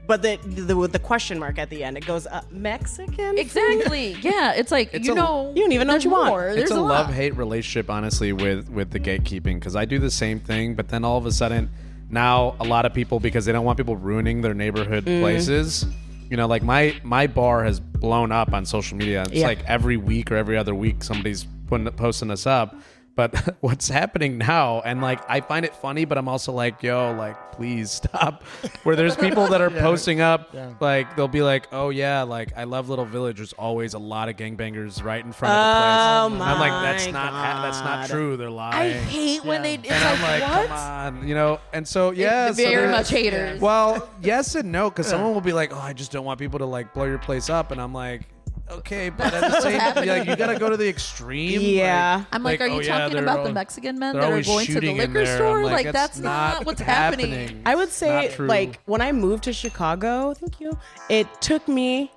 but with the question mark at the end, it goes Mexican. Exactly. Yeah. It's like It's you a- know You don't even know there's what you want. more. It's There's a lot. love-hate relationship, honestly, with the gatekeeping because I do the same thing, but then all of a sudden, now a lot of people, because they don't want people ruining their neighborhood places, You know, like my bar has blown up on social media. It's like every week or every other week somebody's posting us up. But what's happening now, and like I find it funny, but I'm also like, yo, like please stop. Where there's people that are posting up, like they'll be like, oh yeah, like I love Little Village. There's always a lot of gangbangers right in front of the place. My I'm like, that's God. not true. They're lying. I hate when they. It's and I'm like, what? come on, you know. And so yeah, Very so much haters. Well, yes and no, because someone will be like, oh, I just don't want people to like blow your place up, and I'm like. Okay, but at the same time, like, you gotta go to the extreme. Yeah. I'm like, are you talking about the Mexican men that are always going to the shooting in liquor there. store? I'm like, Like, that's not what's happening. I would say, Not true. like, when I moved to Chicago, thank you, it took me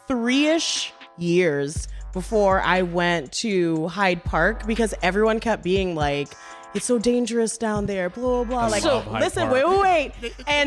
3-ish years before I went to Hyde Park because everyone kept being like, it's so dangerous down there, blah, blah, blah. Like, love Hyde listen, Park. wait.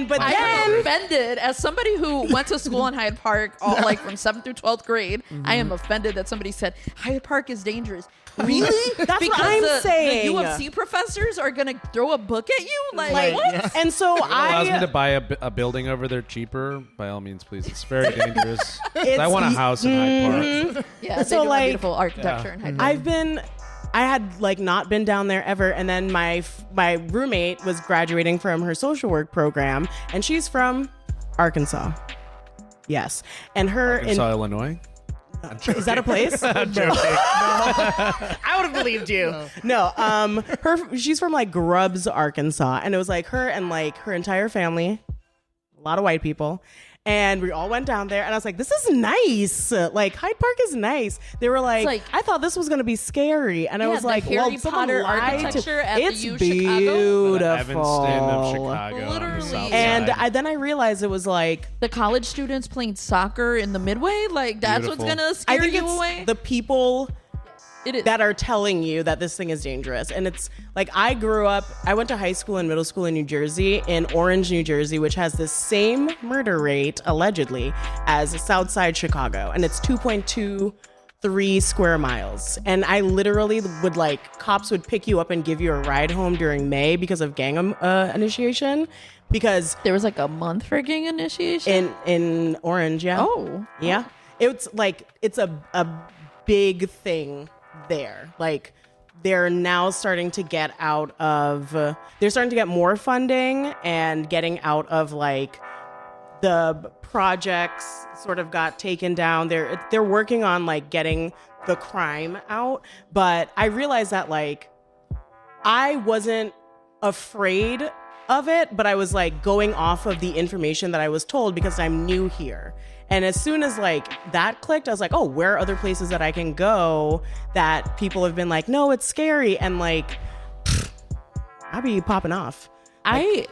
But I then... am offended as somebody who went to school in Hyde Park, all, like from 7th through 12th grade. I am offended that somebody said Hyde Park is dangerous. Really? That's because what I'm saying. The UFC professors are gonna throw a book at you, like what? Like, and so If it allows me to I... buy a building over there cheaper, by all means, please. It's very dangerous. It's- I want a house in Hyde Park. Yeah, So, they do like, have beautiful architecture in Hyde Park. I had like not been down there ever, and then my roommate was graduating from her social work program, and she's from Arkansas. Yes, and her Arkansas, Illinois. is that a place? I'm joking. I would have believed you. No, she's from like Grubbs, Arkansas, and it was like her and like her entire family, a lot of white people. And we all went down there, and I was like, this is nice. Like, Hyde Park is nice. They were like, I thought this was going to be scary. And I was like, Harry someone Potter lied to- architecture at the it's U Chicago. beautiful. The Evanston of Chicago. on the Literally. south And side. then I realized it was like, The college students playing soccer in the Midway, like that's Beautiful. what's gonna I scare think you it's away. the people It is. that are telling you that this thing is dangerous. And it's like, I went to high school and middle school in New Jersey, in Orange, New Jersey, which has the same murder rate, allegedly, as Southside Chicago. And it's 2.23 square miles. And I literally would like, cops would pick you up and give you a ride home during May because of gang initiation. Because There was like a month for gang initiation. in Orange, yeah. Oh. Yeah. It's like, it's a big thing there. Like, they're now starting to get out of, they're starting to get more funding and getting out of like the projects sort of got taken down. They're working on like getting the crime out. But I realized that like, I wasn't afraid of it, but I was like going off of the information that I was told because I'm new here. And as soon as like that clicked, I was like, oh, where are other places that I can go that people have been like, no, it's scary. And like, I be popping off. I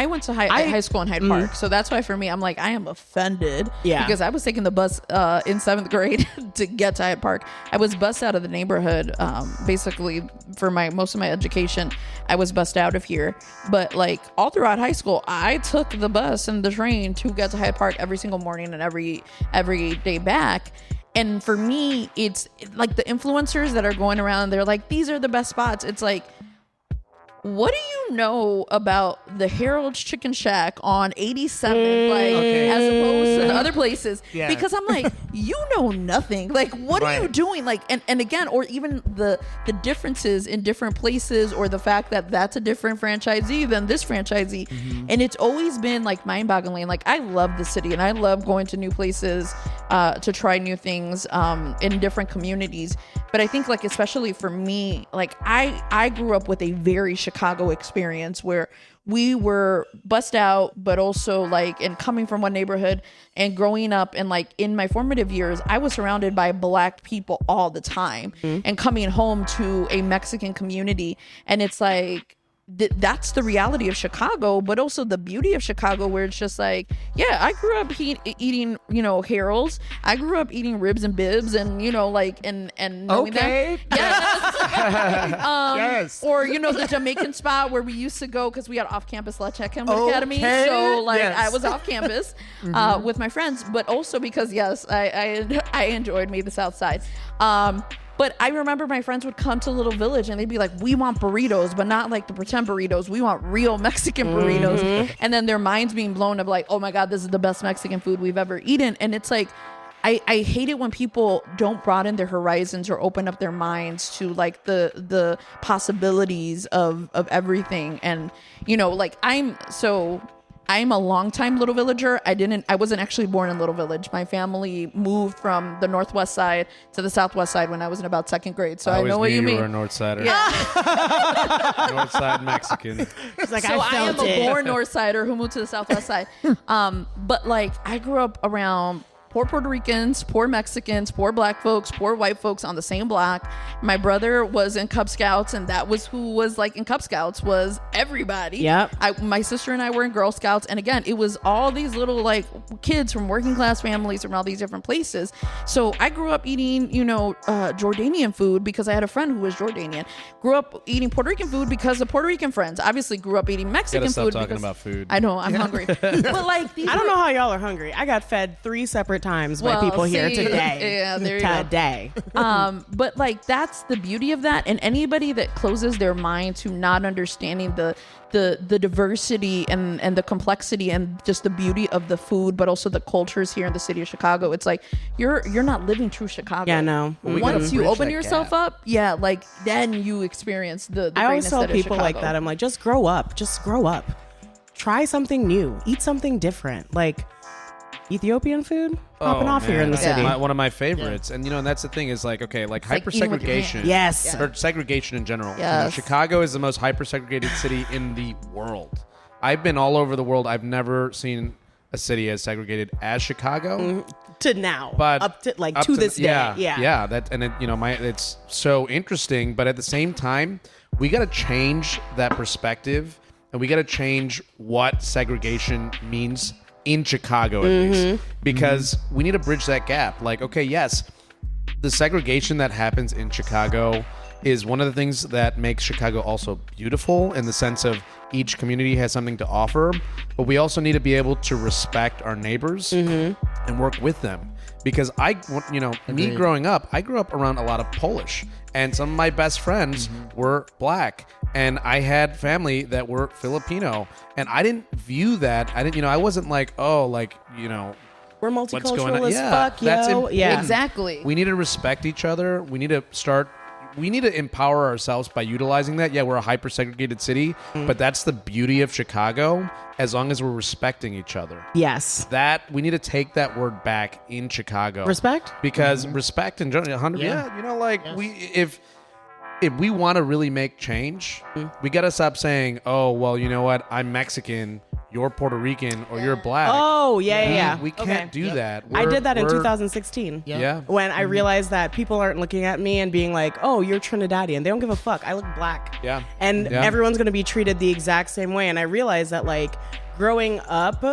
went to high school in Hyde Park, so that's why for me I'm like I am offended because I was taking the bus in 7th grade to get to Hyde Park. I was bussed out of the neighborhood basically for most of my education. I was bussed out of here, but like all throughout high school I took the bus and the train to get to Hyde Park every single morning and every day back. And for me it's like the influencers that are going around, they're like, these are the best spots. It's like, what do you know about the Harold's Chicken Shack on 87th, as opposed to the other places? Yeah. Because I'm like, you know nothing. Like, what are you doing? Like, and again, or even the differences in different places, or the fact that that's a different franchisee than this franchisee. Mm-hmm. And it's always been like mind-boggling. Like, I love the city and I love going to new places to try new things in different communities. But I think like, especially for me, like I grew up with a very Chicago experience where we were bussed out, but also like, and coming from one neighborhood and growing up and like in my formative years, I was surrounded by Black people all the time and coming home to a Mexican community. And it's like, that's the reality of Chicago, but also the beauty of Chicago, where it's just like, yeah, I grew up eating, Harold's. I grew up eating ribs and bibs, and like, and knowing Okay. that. Yes. Or the Jamaican spot where we used to go because we had off-campus lunch at Campbell Academy. So like, Yes. I was off campus with my friends, but also because I enjoyed the South Side. But I remember my friends would come to Little Village and they'd be like, we want burritos, but not like the pretend burritos. We want real Mexican burritos. And then their minds being blown of like, oh my God, this is the best Mexican food we've ever eaten. And it's like, I hate it when people don't broaden their horizons or open up their minds to like the possibilities of everything. And, you know, like I'm a longtime Little Villager. I wasn't actually born in Little Village. My family moved from the northwest side to the southwest side when I was in about second grade. So I know what you mean. You were a north sider. Yeah. North side Mexican. It's like, So I I am felt a it. born north sider who moved to the southwest side. But like I grew up around poor Puerto Ricans, poor Mexicans, poor black folks, poor white folks on the same block. My brother was in Cub Scouts, and that was who was like in Cub Scouts was everybody. Yep. My sister and I were in Girl Scouts, and again, it was all these little like kids from working class families from all these different places. So I grew up eating, you know, Jordanian food because I had a friend who was Jordanian. Grew up eating Puerto Rican food because of Puerto Rican friends. Obviously, grew up eating Mexican Gotta stop food talking because about food. I know I'm hungry, but like these I don't know how y'all are hungry. I got fed 3 separate times by Well, people here see, today. yeah, there you go. Today. But like that's the beauty of that, and anybody that closes their mind to not understanding the diversity and the complexity and just the beauty of the food, but also the cultures here in the city of Chicago, it's like you're not living true Chicago. Yeah, no. Once you bridge open that yourself gap. up, yeah, like then you experience the I always greatness tell that is people like Chicago. that. I'm like, just grow up. Just grow up. Try something new. Eat something different. Like Ethiopian food popping off here in the man. city. One of my favorites. And, you know, and that's the thing is like, okay, like like eating with your hyper-segregation. Yes. Or segregation in general. You know, Yes. Chicago is the most hyper-segregated city in the world. I've been all over the world. I've never seen a city as segregated as Chicago. To now. But up to like up to this day. Yeah. That, and it, you know, it's so interesting. But at the same time, we got to change that perspective, and we got to change what segregation means in Chicago, at least, because we need to bridge that gap. Like, okay, yes, the segregation that happens in Chicago is one of the things that makes Chicago also beautiful in the sense of each community has something to offer, but we also need to be able to respect our neighbors and work with them. Because me growing up, I grew up around a lot of Polish, and some of my best friends were black, and I had family that were Filipino, and I didn't view that. I wasn't like, oh, like, you know, We're what's going multicultural on? as Yeah, fuck, that's yo. important. Yeah. Exactly. We need to respect each other. We need to empower ourselves by utilizing that. Yeah, we're a hyper-segregated city, but that's the beauty of Chicago, as long as we're respecting each other. Yes. That we need to take that word back in Chicago. Respect? Because respect in general, 100. Yeah, you know, like if we want to really make change, we got to stop saying, "Oh, well, you know what? I'm Mexican, you're Puerto Rican, or you're black." Oh, yeah. We can't do that. I did that in We're- 2016. Yeah. When I realized that people aren't looking at me and being like, oh, you're Trinidadian. They don't give a fuck. I look black. Yeah. And Yeah. everyone's going to be treated the exact same way. And I realized that, like, growing up,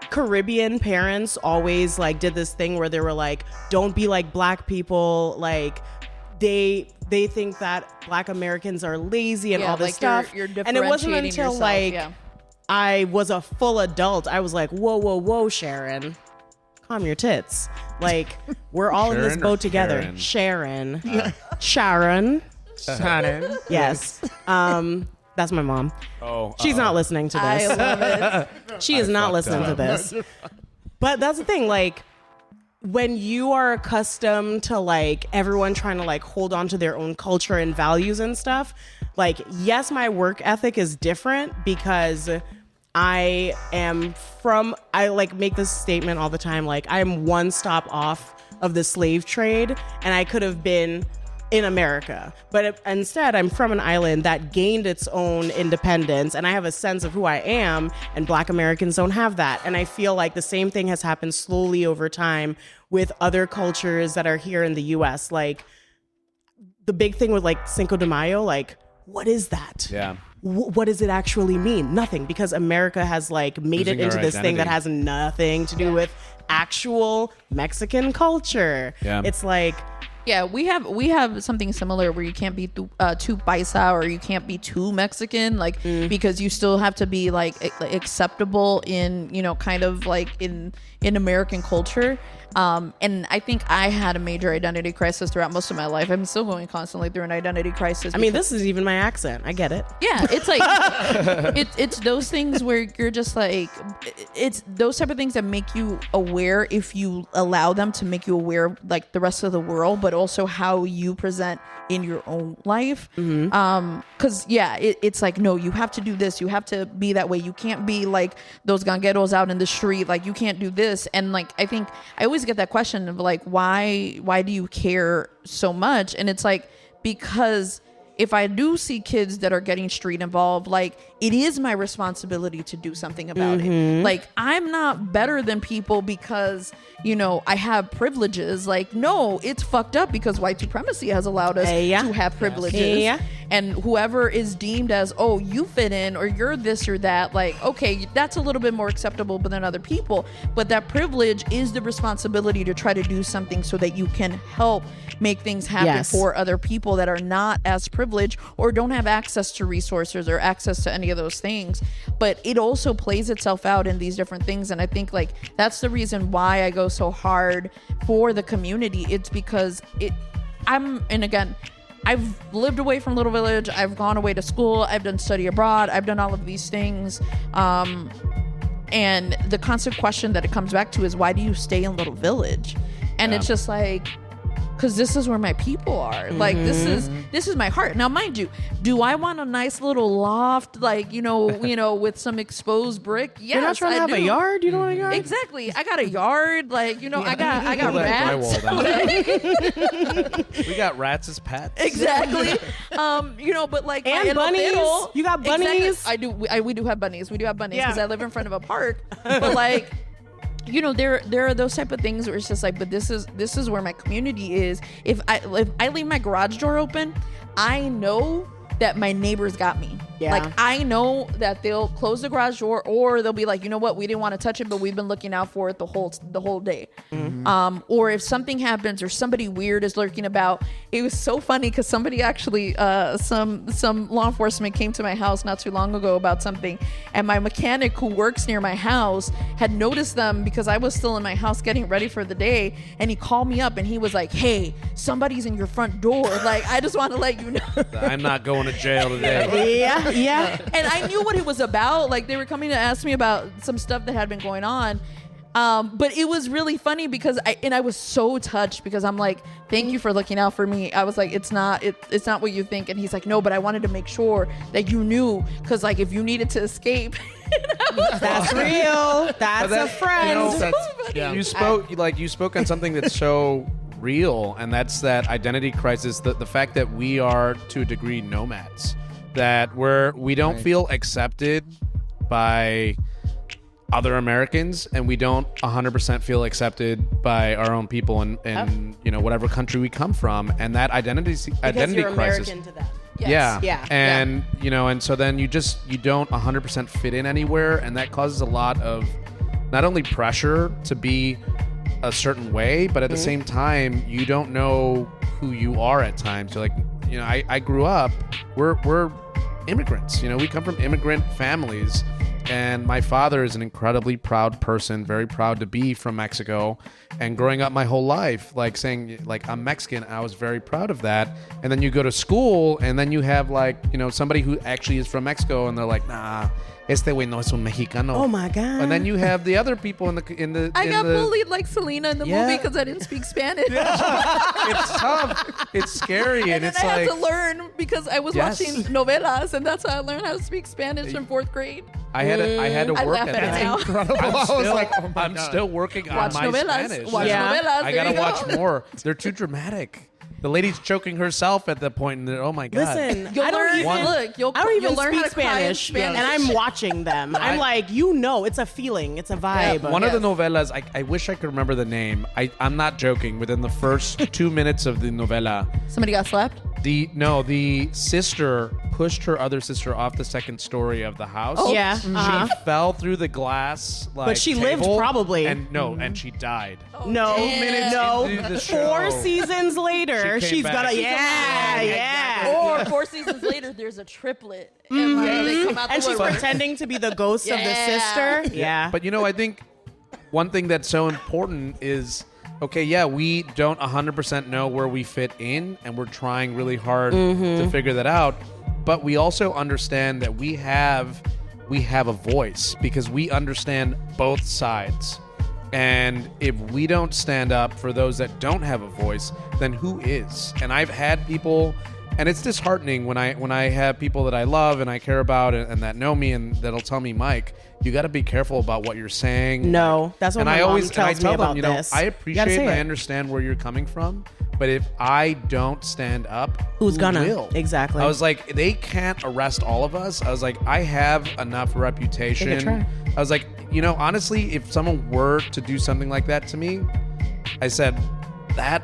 Caribbean parents always, like, did this thing where they were like, don't be like black people. Like, they think that black Americans are lazy and all this like stuff. You're and it wasn't differentiating until, yourself, like, yeah. I was a full adult, I was like, whoa, Sharon. Calm your tits. Like, we're all in this Sharon or boat together. Sharon? Sharon. Sharon. Yes. That's my mom. Oh, She's not listening to I this. love it. She is not fucked listening to up. this. But that's the thing, like, when you are accustomed to, like, everyone trying to, like, hold on to their own culture and values and stuff, like, yes, my work ethic is different because I like make this statement all the time, like, I am one stop off of the slave trade, and I could have been in America. But instead, I'm from an island that gained its own independence, and I have a sense of who I am, and Black Americans don't have that. And I feel like the same thing has happened slowly over time with other cultures that are here in the US. Like, the big thing with, like, Cinco de Mayo, like, what is that? Yeah. What does it actually mean? Nothing, because America has, like, made Losing it into our this thing that identity. has nothing to do with actual Mexican culture. Yeah. It's like, Yeah, we have something similar where you can't be too paisa or you can't be too Mexican, like because you still have to be like acceptable in, you know, kind of like in American culture. And I think I had a major identity crisis throughout most of my life. I'm still going constantly through an identity crisis. I mean, this is even my accent. I get it. Yeah, it's like it's those things where you're just like, it's those type of things that make you aware, if you allow them to make you aware of like the rest of the world, but also how you present in your own life. Because it's like, no, you have to do this, you have to be that way, you can't be like those gangueros out in the street, like you can't do this. And like, I think I always get that question of like, why do you care so much? And it's like, because if I do see kids that are getting street involved, like it is my responsibility to do something about it. Like I'm not better than people because, you know, I have privileges. Like, no, it's fucked up because white supremacy has allowed us to have privileges. And whoever is deemed as, oh, you fit in or you're this or that, like, okay, that's a little bit more acceptable than other people. But that privilege is the responsibility to try to do something so that you can help make things happen for other people that are not as privileged or don't have access to resources or access to any of those things. But it also plays itself out in these different things. And I think like that's the reason why I go so hard for the community. It's because and again, I've lived away from Little Village. I've gone away to school. I've done study abroad. I've done all of these things. And the constant question that it comes back to is, why do you stay in Little Village? And it's just like, because this is where my people are. Like this is my heart. Now, mind you, do I want a nice little loft, like you know, with some exposed brick? Yes, you're not trying to have a yard. You don't want a yard? Exactly. I got a yard. Like you know, I got rats. We got rats as pets. Exactly. You know, but like and bunnies. You got bunnies. Exactly. We do have bunnies. We do have bunnies because I live in front of a park. But like. You know, there are those type of things where it's just like, but this is where my community is. If I leave my garage door open, I know that my neighbors got me. Yeah. Like I know that they'll close the garage door, or they'll be like, you know what, we didn't want to touch it, but we've been looking out for it the whole day. Or if something happens or somebody weird is lurking about. It was so funny because somebody actually some law enforcement came to my house not too long ago about something, and my mechanic who works near my house had noticed them because I was still in my house getting ready for the day, and he called me up and he was like, hey, somebody's in your front door, like I just want to let you know. I'm not going to jail today. Yeah. And I knew what it was about. Like they were coming to ask me about some stuff that had been going on. But it was really funny because I was so touched because I'm like, thank you for looking out for me. I was like, it's not what you think. And he's like, no, but I wanted to make sure that you knew, because like if you needed to escape. That's real. That's a friend. You spoke on something that's so real, and that's that identity crisis, the fact that we are to a degree nomads, that we don't feel accepted by other Americans, and we don't 100% feel accepted by our own people in you know, whatever country we come from, and that identity you're crisis. American to them. Yes. Yeah. And you know, and so then you don't 100% fit in anywhere, and that causes a lot of not only pressure to be a certain way, but at the same time you don't know who you are at times. You're like, you know, I grew up, we're immigrants, you know, we come from immigrant families, and my father is an incredibly proud person, very proud to be from Mexico, and growing up my whole life like saying like I'm Mexican, I was very proud of that. And then you go to school and then you have like, you know, somebody who actually is from Mexico and they're like, nah, este güey no es un mexicano. Oh my god. And then you have the other people in the I got bullied like Selena in the movie because I didn't speak Spanish. It's tough. It's scary, and then it's I like had to learn because I was watching novelas, and that's how I learned how to speak Spanish in 4th grade. I had to I work laugh at at it that. now. Incredible. I'm still working Watch on my novelas. Spanish. Watch novelas. I There gotta you go. watch more. They're too dramatic. The lady's choking herself at the point, and oh my god! Listen, You'll I don't learn. even Look, I don't even you'll learn speak how to cry in Spanish, Spanish, and I'm watching them. I'm like, you know, it's a feeling, it's a vibe. One of the novelas, I wish I could remember the name. I'm not joking. Within the first 2 minutes of the novela, Somebody got slapped. The sister pushed her other sister off the second story of the house. Oh, yeah. She fell through the glass, But she table, lived probably. and she died. No, 2 minutes into the show. 4 seasons later, She came she's back. got a, She's yeah. Or 4 seasons later, there's a triplet. And like, they come out And the she's woodwork. pretending to be the ghost of the Yeah. sister. Yeah. But I think one thing that's so important is, okay, yeah, we don't 100% know where we fit in, and we're trying really hard to figure that out. But we also understand that we have a voice because we understand both sides. And if we don't stand up for those that don't have a voice, then who is? And I've had people, and it's disheartening when I have people that I love and I care about and that know me and that'll tell me, Mike, you got to be careful about what you're saying. No, that's what and my I mom always tells and I tell me about them, this. I You appreciate gotta say and I it. understand where you're coming from, but if I don't stand up, Who's who gonna? will? Exactly. I was like, they can't arrest all of us. I was like, I have enough reputation. They could try. I was like, honestly, if someone were to do something like that to me, I said, that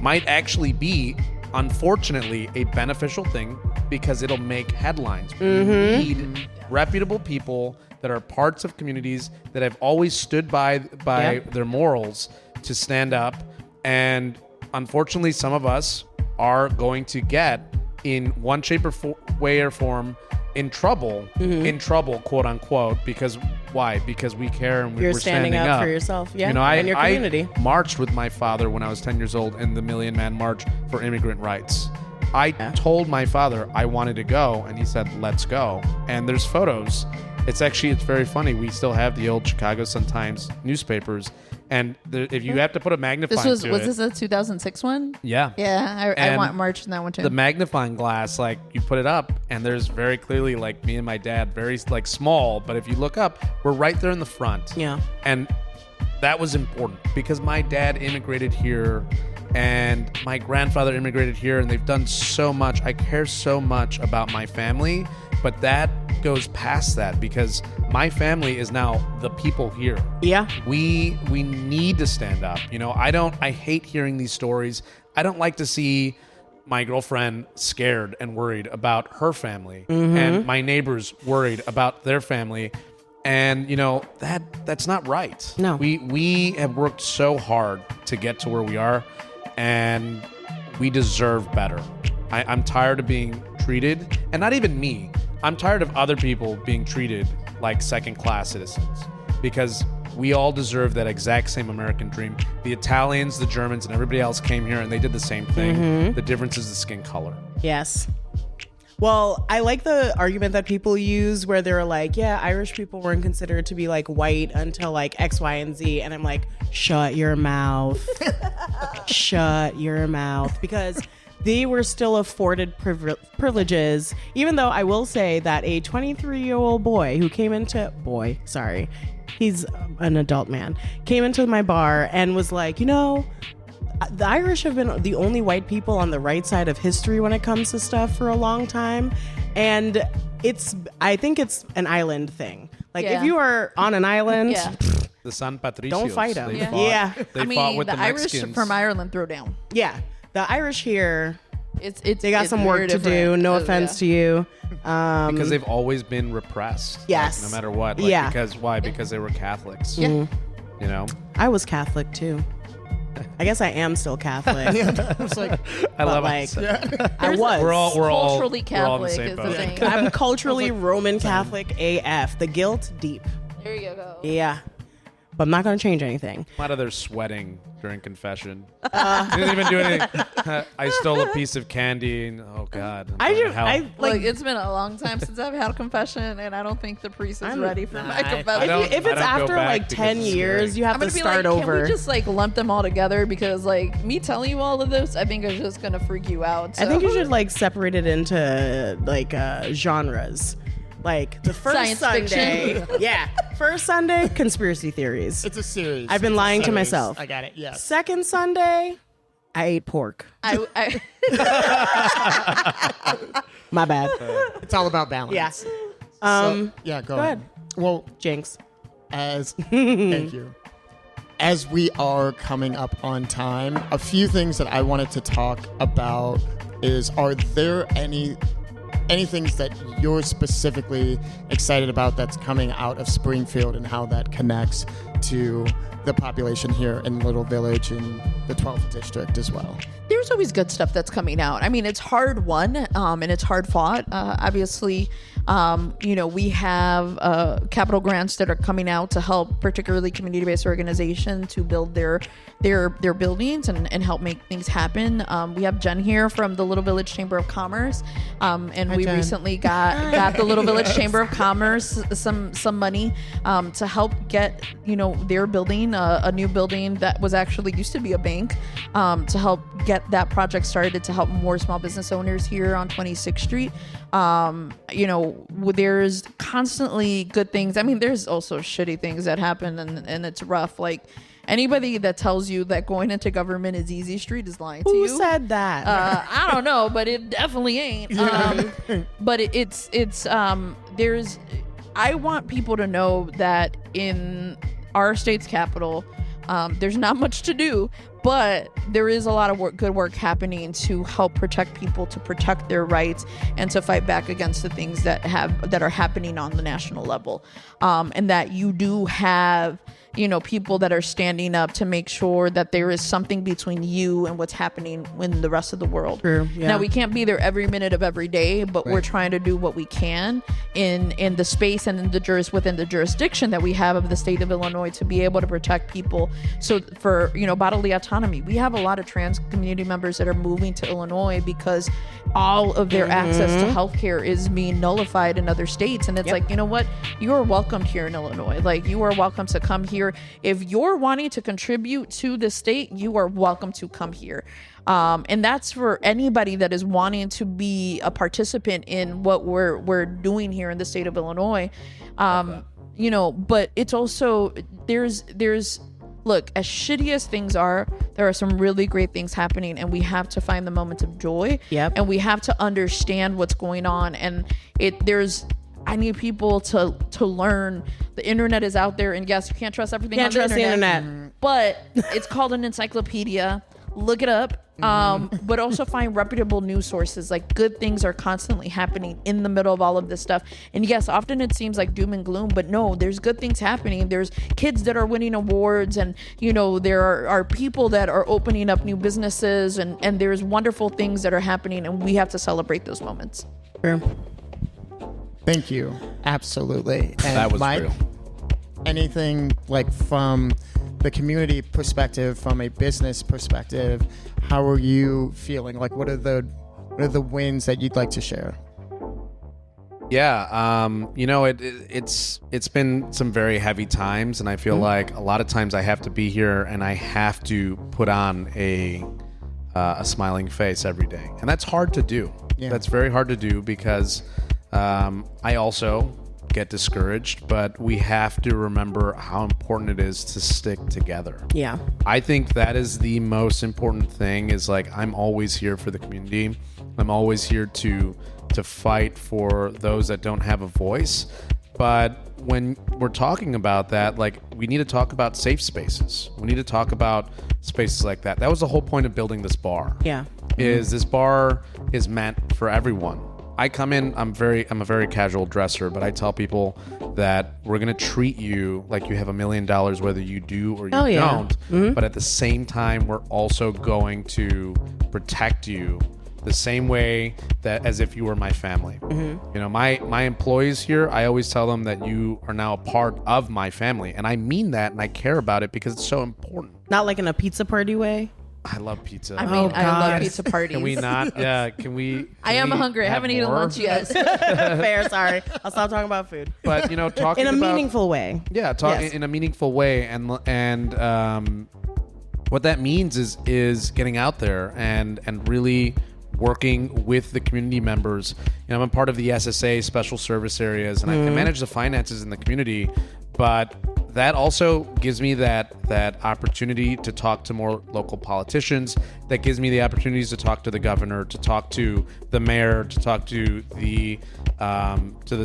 might actually be, unfortunately, a beneficial thing because it'll make headlines. We need reputable people that are parts of communities that have always stood by their morals to stand up. And unfortunately, some of us are going to get, in one shape or way or form, in trouble, quote unquote, because why? Because we care and You're we're standing up for yourself, yeah, and your community. I marched with my father when I was 10 years old in the Million Man March for immigrant rights. I told my father I wanted to go, and he said, let's go. And there's photos. It's very funny. We still have the old Chicago Sun-Times newspapers. And if you have to put a magnifying Was this a 2006 one? Yeah. Yeah, I And want March in that one too. the magnifying glass, you put it up, and there's very clearly, me and my dad, very small, but if you look up, we're right there in the front. Yeah. And that was important because my dad immigrated here and my grandfather immigrated here, and they've done so much. I care so much about my family, but that goes past that because my family is now the people here. Yeah. We need to stand up. I hate hearing these stories. I don't like to see my girlfriend scared and worried about her family and my neighbors worried about their family. And that's not right. No. We have worked so hard to get to where we are, and we deserve better. I'm tired of being treated, and not even me. I'm tired of other people being treated like second-class citizens because we all deserve that exact same American dream. The Italians, the Germans, and everybody else came here and they did the same thing. The difference is the skin color. Yes. Well, I like the argument that people use where they're like, yeah, Irish people weren't considered to be white until X, Y, and Z. And I'm like, shut your mouth. Shut your mouth. Because they were still afforded privileges, even though I will say that a 23-year-old boy who came into... he's an adult man, came into my bar and was like, the Irish have been the only white people on the right side of history when it comes to stuff for a long time. And I think it's an island thing. If you are on an island... Yeah. The San Patricios. Don't fight 'em. They Yeah. fought with the the Irish Mexicans. from Ireland throw down. Yeah. The Irish here, they got it's some work very to do. different. No offense to you. Because they've always been repressed. Yes. No matter what. Yeah. Because why? Because they were Catholics. Yeah. I was Catholic too. I guess I am still Catholic. It's like, I love like, it. I was. We're all Culturally we're all in the Catholic same is the boat. thing. I'm culturally Roman Catholic AF. The guilt deep. There you go. Yeah. But I'm not going to change anything. I'm out of there sweating during confession. I didn't even do anything. I stole a piece of candy. And, oh God! I'm going to hell. Like it's been a long time since I've had a confession, and I don't think the priest is ready for my confession. don't- If it's I don't go after back 10 because it's years, scary. you have I'm to gonna be start like, over. can we just lump them all together? Because me telling you all of this, I think is just gonna freak you out. I think so. you should separate it into genres. The first Science Sunday, fiction. First Sunday, conspiracy theories. it's a series. I've been It's a lying to series. myself. I got it. Yes. Second Sunday, I ate pork. I My bad. It's all about balance. Yeah. So, yeah. Go ahead. Well, Jinx. thank you. As we are coming up on time, a few things that I wanted to talk about is, are there any things that you're specifically excited about that's coming out of Springfield and how that connects to the population here in Little Village and the 12th district as well? There's always good stuff that's coming out. I mean, it's hard won, and it's hard fought. Obviously, we have capital grants that are coming out to help particularly community-based organizations to build their buildings and help make things happen. We have Jen here from the Little Village Chamber of Commerce, and Hi, we Jen. recently got the Little Village Chamber of Commerce some money to help get their building, a new building that was actually used to be a bank, to help get that project started to help more small business owners here on 26th Street. There's constantly good things. I mean, there's also shitty things that happen, and it's rough. Like, anybody that tells you that going into government is easy street is lying to you. Who said that? I don't know, but it definitely ain't. But I want people to know that in our state's capital, there's not much to do, but there is a lot of good work happening to help protect people, to protect their rights, and to fight back against the things that are happening on the national level, and that you do have people that are standing up to make sure that there is something between you and what's happening in the rest of the world. True, yeah. Now, we can't be there every minute of every day, but we're trying to do what we can in the space and in within the jurisdiction that we have of the state of Illinois to be able to protect people. So for bodily autonomy, we have a lot of trans community members that are moving to Illinois because all of their access to healthcare is being nullified in other states, and it's like, you know what, you are welcomed here in Illinois. Like, you are welcome to come here. If you're wanting to contribute to the state, you are welcome to come here. And that's for anybody that is wanting to be a participant in what we're doing here in the state of Illinois. But it's also, look, as shitty as things are, there are some really great things happening, and we have to find the moments of joy. Yep. And we have to understand what's going on. And I need people to learn the internet is out there, and yes, you can't trust everything on the internet. But it's called an encyclopedia. Look it up. But also find reputable news sources. Like, good things are constantly happening in the middle of all of this stuff. And yes, often it seems like doom and gloom, but no, there's good things happening. There's kids that are winning awards, and there are people that are opening up new businesses, and there's wonderful things that are happening, and we have to celebrate those moments. True. Thank you. Absolutely. And That was Mike, real. anything like from the community perspective, from a business perspective, how are you feeling? Like, what are the wins that you'd like to share? Yeah, it's been some very heavy times, and I feel like a lot of times I have to be here and I have to put on a smiling face every day, and that's hard to do. Yeah. That's very hard to do because I also get discouraged, but we have to remember how important it is to stick together. Yeah. I think that is the most important thing, is like, I'm always here for the community. I'm always here to fight for those that don't have a voice. But when we're talking about that, like, we need to talk about safe spaces. We need to talk about spaces like that. That was the whole point of building this bar. Yeah. Is this bar is meant for everyone. I come in, I'm a very casual dresser, but I tell people that we're going to treat you like you have $1 million whether you do or you don't. Mm-hmm. But at the same time, we're also going to protect you the same way that as if you were my family. Mm-hmm. My employees here, I always tell them that you are now a part of my family, and I mean that, and I care about it because it's so important. Not like in a pizza party way. I love pizza. I mean, I love pizza parties. Can we not? Yeah, can we? I am hungry. I haven't eaten lunch yet. Fair, sorry. I'll stop talking about food. But talking in a about, meaningful way. Yeah, Yes. in a meaningful way, and what that means is getting out there and really working with the community members. I'm a part of the SSA Special Service Areas, and I manage the finances in the community, but that also gives me that opportunity to talk to more local politicians. That gives me the opportunities to talk to the governor, to talk to the mayor, to talk to the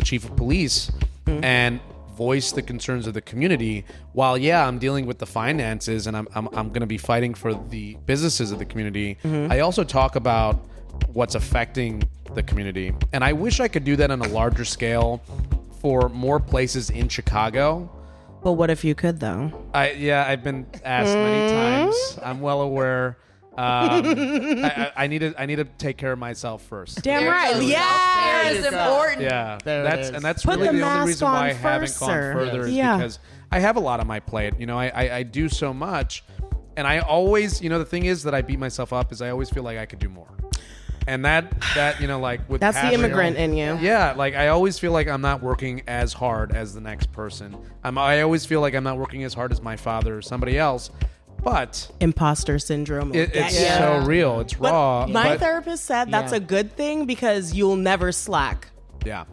chief of police. And voice the concerns of the community. While I'm dealing with the finances and I'm going to be fighting for the businesses of the community, I also talk about what's affecting the community. And I wish I could do that on a larger scale for more places in Chicago. But what if you could, though? I've been asked many times. I'm well aware. I need to take care of myself first. Damn right. Yeah, it's important. Yeah, that's Put really the the only mask reason why I on haven't first, gone sir. further is Yeah. because I have a lot on my plate. You know, I do so much, and I always, the thing is that I beat myself up is I always feel like I could do more, and that like with That's the passion- immigrant in you. Yeah, like I always feel like I'm not working as hard as the next person. I always feel like I'm not working as hard as my father or somebody else. But Imposter syndrome. it's so real. It's raw. My but therapist said that's a good thing because you'll never slack. yeah.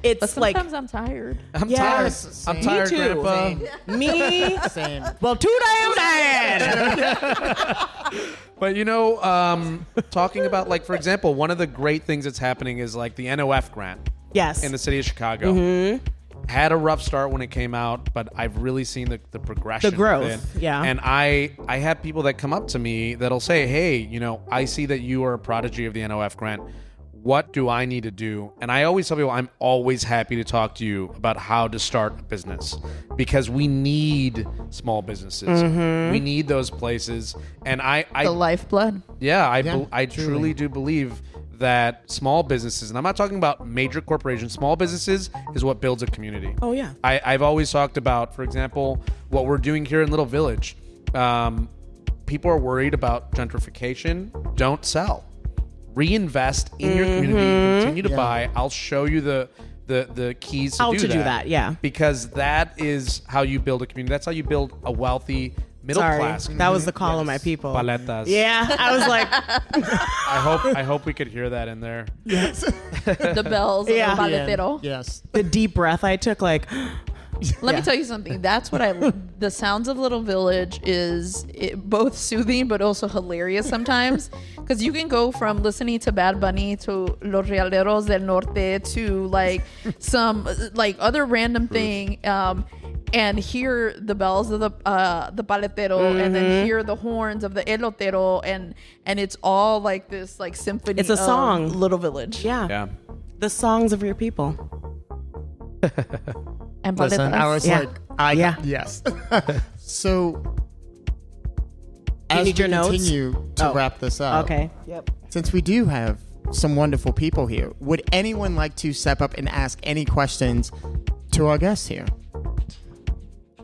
It's But like sometimes I'm tired. I'm Yes, tired. I'm me tired, too. Grandpa. me. Same. Well, too damn bad. But talking about like, for example, one of the great things that's happening is like the NOF grant Yes. in the city of Chicago. Had a rough start when it came out, but I've really seen the progression. The growth, with it. yeah. And I have people that come up to me that'll say, hey, I see that you are a prodigy of the NOF grant. What do I need to do? And I always tell people I'm always happy to talk to you about how to start a business because we need small businesses. We need those places. And The lifeblood. I truly do believe that small businesses, and I'm not talking about major corporations, small businesses is what builds a community. Oh, yeah. I've always talked about, for example, what we're doing here in Little Village. People are worried about gentrification. Don't sell. Reinvest in your community. Continue to buy. I'll show you the keys to How do to that. do that, yeah. Because that is how you build a community. That's how you build a wealthy middle class. That was the call of my people. Paletas. Yeah, I was like, I hope we could hear that in there. The bells Yeah. of the paletero. Yes. the deep breath I took, like, Let me tell you something. That's what the sounds of Little Village is both soothing but also hilarious sometimes. Because you can go from listening to Bad Bunny to Los Realeros del Norte to like some like other random thing. And hear the bells of the paletero, and then hear the horns of the elotero, and it's all like this like symphony. It's a song. of Little Village. yeah, the songs of your people. And Listen, paletas. I was Yeah. yes. So, as need we your notes? continue to wrap this up, Okay. Yep. since we do have some wonderful people here, would anyone like to step up and ask any questions to our guests here?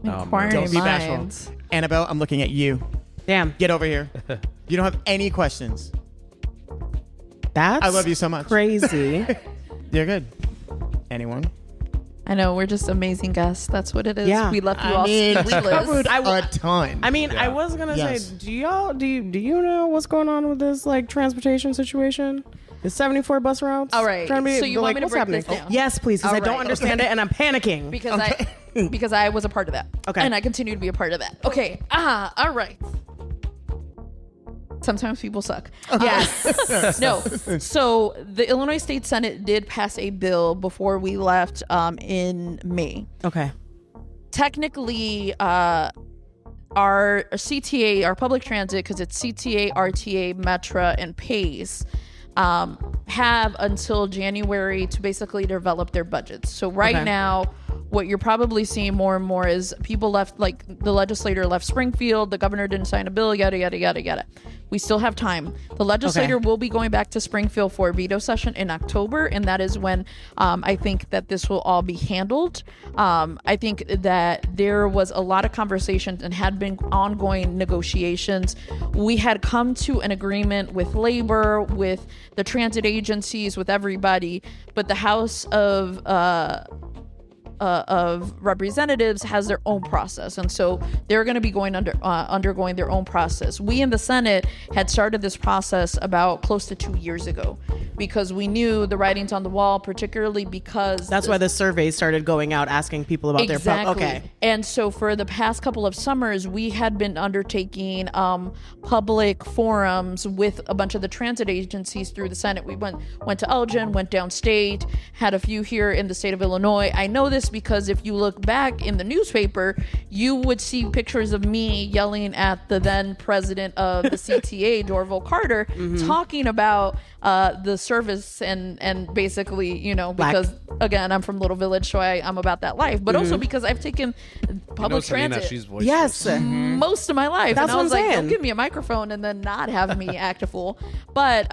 Inquiring Don't be bashful. minds. Annabelle, I'm looking at you. Damn. Get over here. You don't have any questions. That's I love you so much. crazy. You're good. Anyone? I know, we're just amazing guests. That's what it is. Yeah. We left you I all mean, sleepless. a ton. I mean, I was gonna Yes. say, do you know what's going on with this like transportation situation? Is 74 bus routes? All right. trying to be, So you want me to what's break happening? this down? Yes, please, because All I don't right. understand it and I'm panicking. because I was a part of that. Okay. And I continue to be a part of that. Okay. All right. Sometimes people suck. Yes. No. So the Illinois State Senate did pass a bill before we left in May. Okay. Technically, our CTA, our public transit, because it's CTA, RTA, Metra, and PACE, have until January to basically develop their budgets. So right now, what you're probably seeing more and more is people left, like the legislator left Springfield, the governor didn't sign a bill, yada, yada, yada, yada. We still have time. The legislator will be going back to Springfield for a veto session in October, and that is when I think that this will all be handled. I think that there was a lot of conversations and had been ongoing negotiations. We had come to an agreement with labor, with the transit agencies, with everybody, but the House of Representatives has their own process, and so they're going to be undergoing their own process. We in the Senate had started this process about close to 2 years ago because we knew the writings on the wall, particularly because That's why the surveys started going out asking people about their okay. And so for the past couple of summers, we had been undertaking public forums with a bunch of the transit agencies through the Senate. We went to Elgin, went downstate, had a few here in the state of Illinois. I know this works because if you look back in the newspaper, you would see pictures of me yelling at the then president of the CTA, Dorval Carter, talking about the service and basically, you know, because again, I'm from Little Village, so I'm about that life, but also because I've taken public transit most of my life. That's and I was what I'm like, saying. don't give me a microphone and then not have me act a fool. But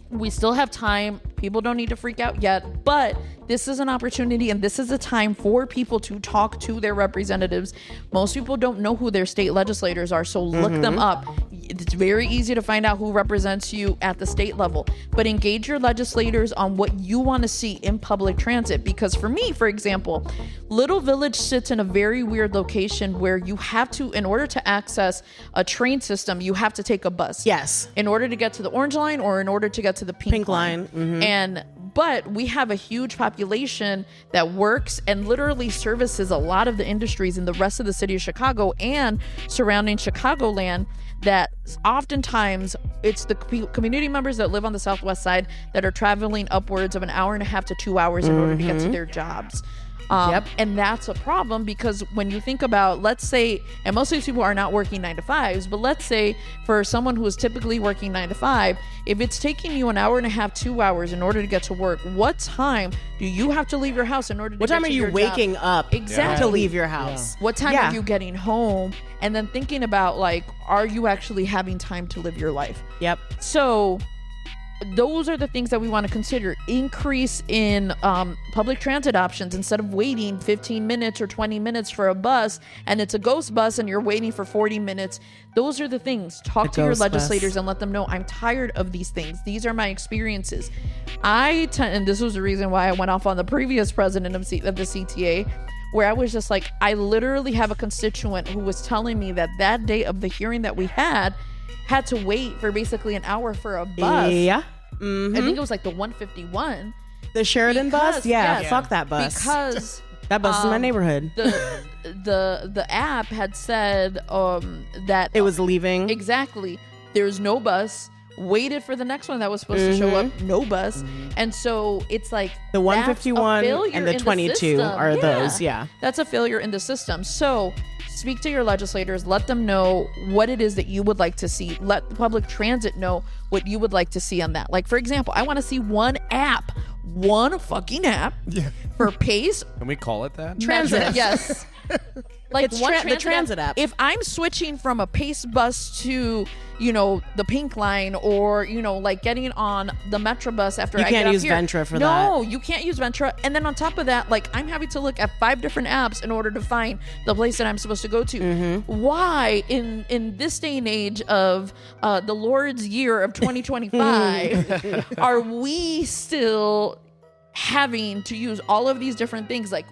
we still have time. People don't need to freak out yet, but this is an opportunity and this is a time for people to talk to their representatives. Most people don't know who their state legislators are, so look them up. It's very easy to find out who represents you at the state level, but engage your legislators on what you want to see in public transit. Because for me, for example, Little Village sits in a very weird location where you have to, in order to access a train system, you have to take a bus. Yes. In order to get to the Orange Line or in order to get to the Pink Line. But we have a huge population that works and literally services a lot of the industries in the rest of the city of Chicago and surrounding Chicagoland, that oftentimes it's the community members that live on the southwest side that are traveling upwards of an hour and a half to 2 hours in order to get to their jobs. And that's a problem because when you think about, let's say, and most of these people are not working 9 to 5s, but let's say for someone who is typically working 9 to 5, if it's taking you an hour and a half, 2 hours in order to get to work, what time do you have to leave your house in order to What get time to are you your waking job? up Exactly. to leave your house? What time are you getting home? And then thinking about, like, are you actually having time to live your life? Yep. So those are the things that we want to consider. Increase in public transit options instead of waiting 15 minutes or 20 minutes for a bus and it's a ghost bus and you're waiting for 40 minutes. Those are the things. Talk to your legislators and let them know, I'm tired of these things. These are my experiences. And this was the reason why I went off on the previous president of the CTA, where I was just like, I literally have a constituent who was telling me that day of the hearing that we had to wait for basically an hour for a bus. Yeah. I think it was like the 151. The Sheridan bus? Yeah, fuck that bus. Because that bus is in my neighborhood. The app had said that it was leaving. Exactly. There's no bus. Waited for the next one that was supposed to show up. No bus. And so it's like the 151 and the 22 are those. Yeah. That's a failure in the system. So speak to your legislators. Let them know what it is that you would like to see. Let the public transit know what you would like to see on that. Like, for example, I want to see one fucking app for Pace. Can we call it that? Transit. Yes. Like it's the transit app. If I'm switching from a Pace bus to, you know, the Pink Line or, you know, like getting on the Metro bus after I get off here. You can't use Ventra for that. No, you can't use Ventra. And then on top of that, like, I'm having to look at 5 different apps in order to find the place that I'm supposed to go to. Why in this day and age of the Lord's year of 2025 are we still having to use all of these different things? Like,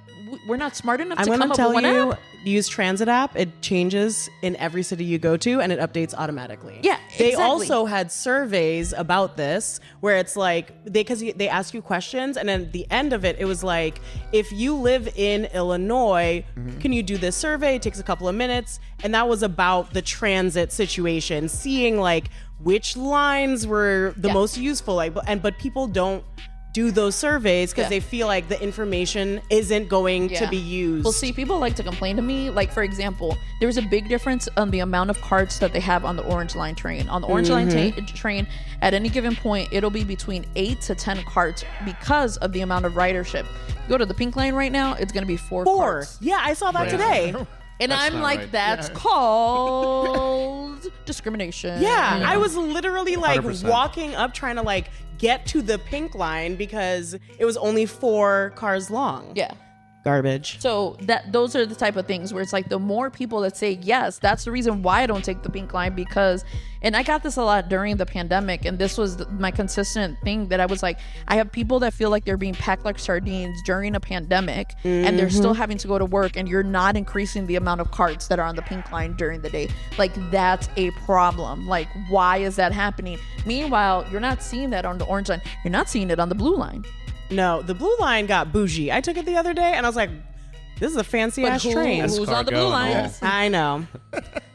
we're not smart enough to come up with one app. Use transit app. It changes in every city you go to and it updates automatically. Yeah, They exactly. also had surveys about this where it's like, because they ask you questions and then at the end of it was like, if you live in Illinois, can you do this survey? It takes a couple of minutes. And that was about the transit situation, seeing like which lines were the most useful. Like, but people don't do those surveys because they feel like the information isn't going to be used. Well, see, people like to complain to me. Like, for example, there's a big difference on the amount of carts that they have on the Orange Line train. On the Orange Line train, at any given point, it'll be between 8 to 10 carts because of the amount of ridership. Go to the Pink Line right now, it's going to be 4 carts. Yeah, I saw that today. And I'm like, right. That's called discrimination. Yeah, I was literally like 100%. walking up trying to like get to the Pink Line because it was only 4 cars long. Yeah. Garbage. So those are the type of things where it's like the more people that say yes, that's the reason why I don't take the Pink Line, because, and I got this a lot during the pandemic, and this was my consistent thing that I was like, I have people that feel like they're being packed like sardines during a pandemic and they're still having to go to work, and you're not increasing the amount of carts that are on the Pink Line during the day. Like, that's a problem. Like, why is that happening? Meanwhile, you're not seeing that on the Orange Line. You're not seeing it on the Blue Line. No, the Blue Line got bougie. I took it the other day and I was like, this is a fancy ass train. Who's on the Blue Line? I know.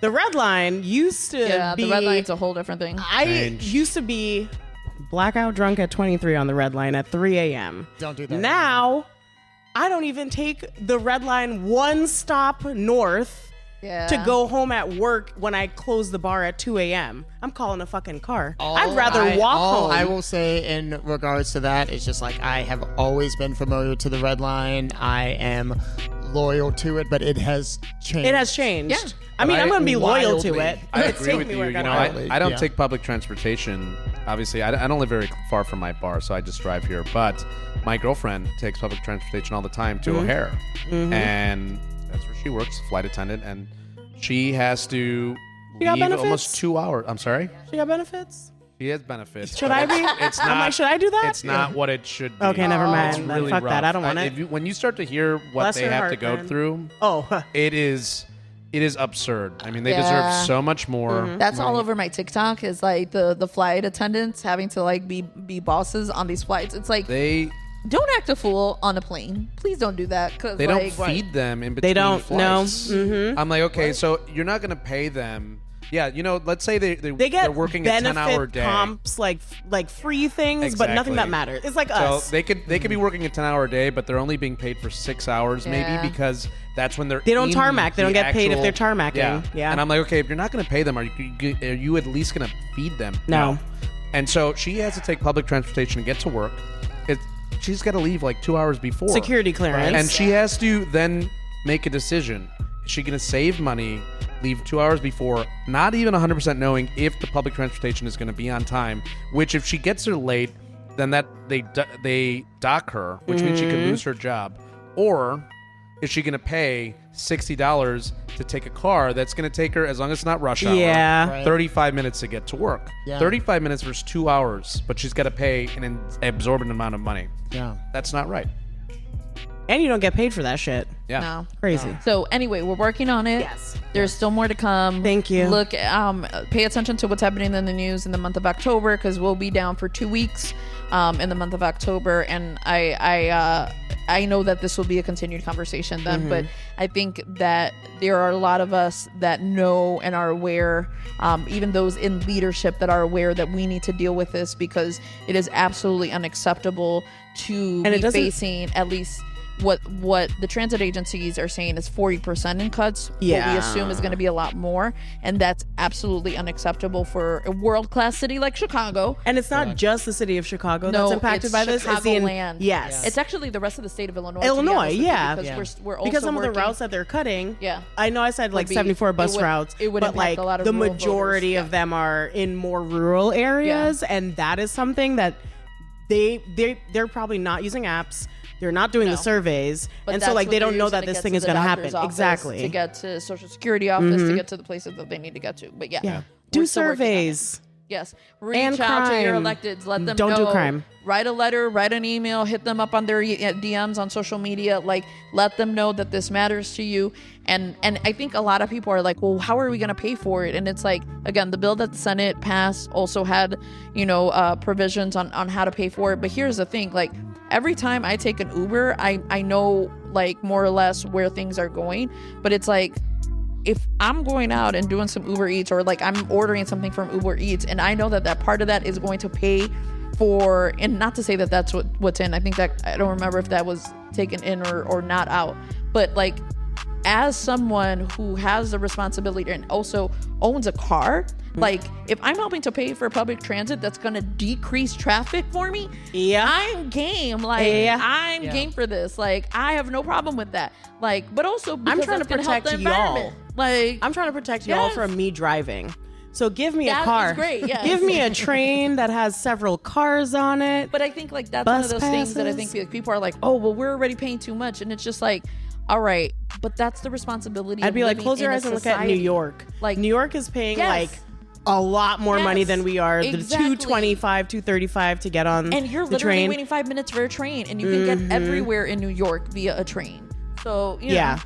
The Red Line used to be... the Red Line's a whole different thing. I used to be blackout drunk at 23 on the Red Line at 3 a.m. Don't do that. Now, I don't even take the red line one stop north to go home at work when I close the bar at 2 a.m. I'm calling a fucking car. I'd rather walk home. I will say in regards to that, it's just like I have always been familiar to the red line. I am loyal to it, but it has changed. It has changed. Yeah. I mean, I'm going to be loyal to wildly. it. I It's agree taking with me you. where You I know, gotta go. I don't Yeah. take public transportation. Obviously, I don't live very far from my bar, so I just drive here. But my girlfriend takes public transportation all the time to O'Hare, and that's where she works, flight attendant, and she has to She got leave benefits? almost 2 hours. I'm sorry. She got benefits? She has benefits. Should but I be? It's I'm not. like, should I do that? It's not what it should be. Okay, never mind. It's Then really fuck rough. that. I don't want it. When you start to hear what Bless they her have to heart, go man. through, Oh, it is absurd. I mean, they Yeah. deserve so much more. That's all over my TikTok. Is like the flight attendants having to like be bosses on these flights. It's like They don't act a fool on a plane. Please don't do that. Cause They like, don't feed them in between don't, no. flights. I'm like, okay, so you're not going to pay them. Yeah, you know, let's say they they're get working a benefit 10-hour day. comps, like free things, but nothing that Exactly. matters. It's like So us. they could be working a 10-hour day, but they're only being paid for 6 hours, Yeah. maybe because that's when they're They don't in tarmac. They the don't get paid if actual- they're tarmacking. Yeah. And I'm like, okay, if you're not going to pay them, are you at least going to feed them? No. And so she has to take public transportation to get to work. She's got to leave like 2 hours before Security clearance. and she has to then make a decision. Is she going to save money, leave 2 hours before, not even 100% knowing if the public transportation is going to be on time, which if she gets there late, then that they dock her, which means she could lose her job. Or is she going to pay $60 to take a car that's going to take her, as long as it's not rush hour, Yeah. Right. 35 minutes to get to work? Yeah. 35 minutes versus 2 hours, but she's got to pay an exorbitant amount of money. Yeah. That's not right. And you don't get paid for that shit. Yeah. No. Crazy. So anyway, we're working on it. Yes. There's still more to come. Thank you. Look, pay attention to what's happening in the news in the month of October, because we'll be down for 2 weeks in the month of October, and I know that this will be a continued conversation then, but I think that there are a lot of us that know and are aware, even those in leadership that are aware that we need to deal with this, because it is absolutely unacceptable to And it be doesn't- facing at least what the transit agencies are saying is 40% in cuts. What we Yeah. assume is going to be a lot more, and that's absolutely unacceptable for a world-class city like Chicago. And it's not just the city of Chicago No, that's impacted it's by this. It's the Chicagoland. yes. It's actually the rest of the state of Illinois. to be Illinois, honest with you, yeah. because we're also because some of the working- routes that they're cutting, Yeah. I know I said like Would be- 74 bus it would- routes, it would but impact like a lot of the rural majority voters, of them are in more rural areas, and that is something that they're probably not using apps. They're not doing the surveys, But and so that's like what they they're don't know using that to this get thing to is the going to doctor's happen. office, Exactly. to get to Social Security office, to get to the places that they need to get to. But yeah, Yeah. we're Do still working on it. surveys. Yes. Reach And out to your crime. electeds. Let them Don't know. do crime. Write a letter, write an email, hit them up on their DMs on social media. Like, let them know that this matters to you. And I think a lot of people are like, well, how are we going to pay for it? And it's like, again, the bill that the Senate passed also had, provisions on how to pay for it. But here's the thing, like, every time I take an Uber, I know like more or less where things are going. But it's like, if I'm going out and doing some Uber Eats, or like I'm ordering something from Uber Eats, and I know that part of that is going to pay for, and not to say that that's what's in, I think that, I don't remember if that was taken in or not out, but like, as someone who has the responsibility and also owns a car, like if I'm helping to pay for public transit that's going to decrease traffic for me, Yeah. I'm game. Like, Yeah. I'm game for this. Like, I have no problem with that. Like, but also because trying that's to gonna help protect the y'all. environment. Like, I'm trying to protect y'all Yes. from me driving. So give me That a is car. great, yes. Give me a train that has several cars on it. but I think like that's Bus one of those things that I passes. think like, people are like, oh, well, we're already paying too much, and it's just like, all right, but that's the responsibility. I'd of be like, living close your in a eyes and look at New society. York. Like, New York is paying Yes. like a lot more money Yes, than we are. The exactly. $2.25, $2.35 to get on And you're the literally train. waiting 5 minutes for a train, and you can get everywhere in New York via a train. So Yeah.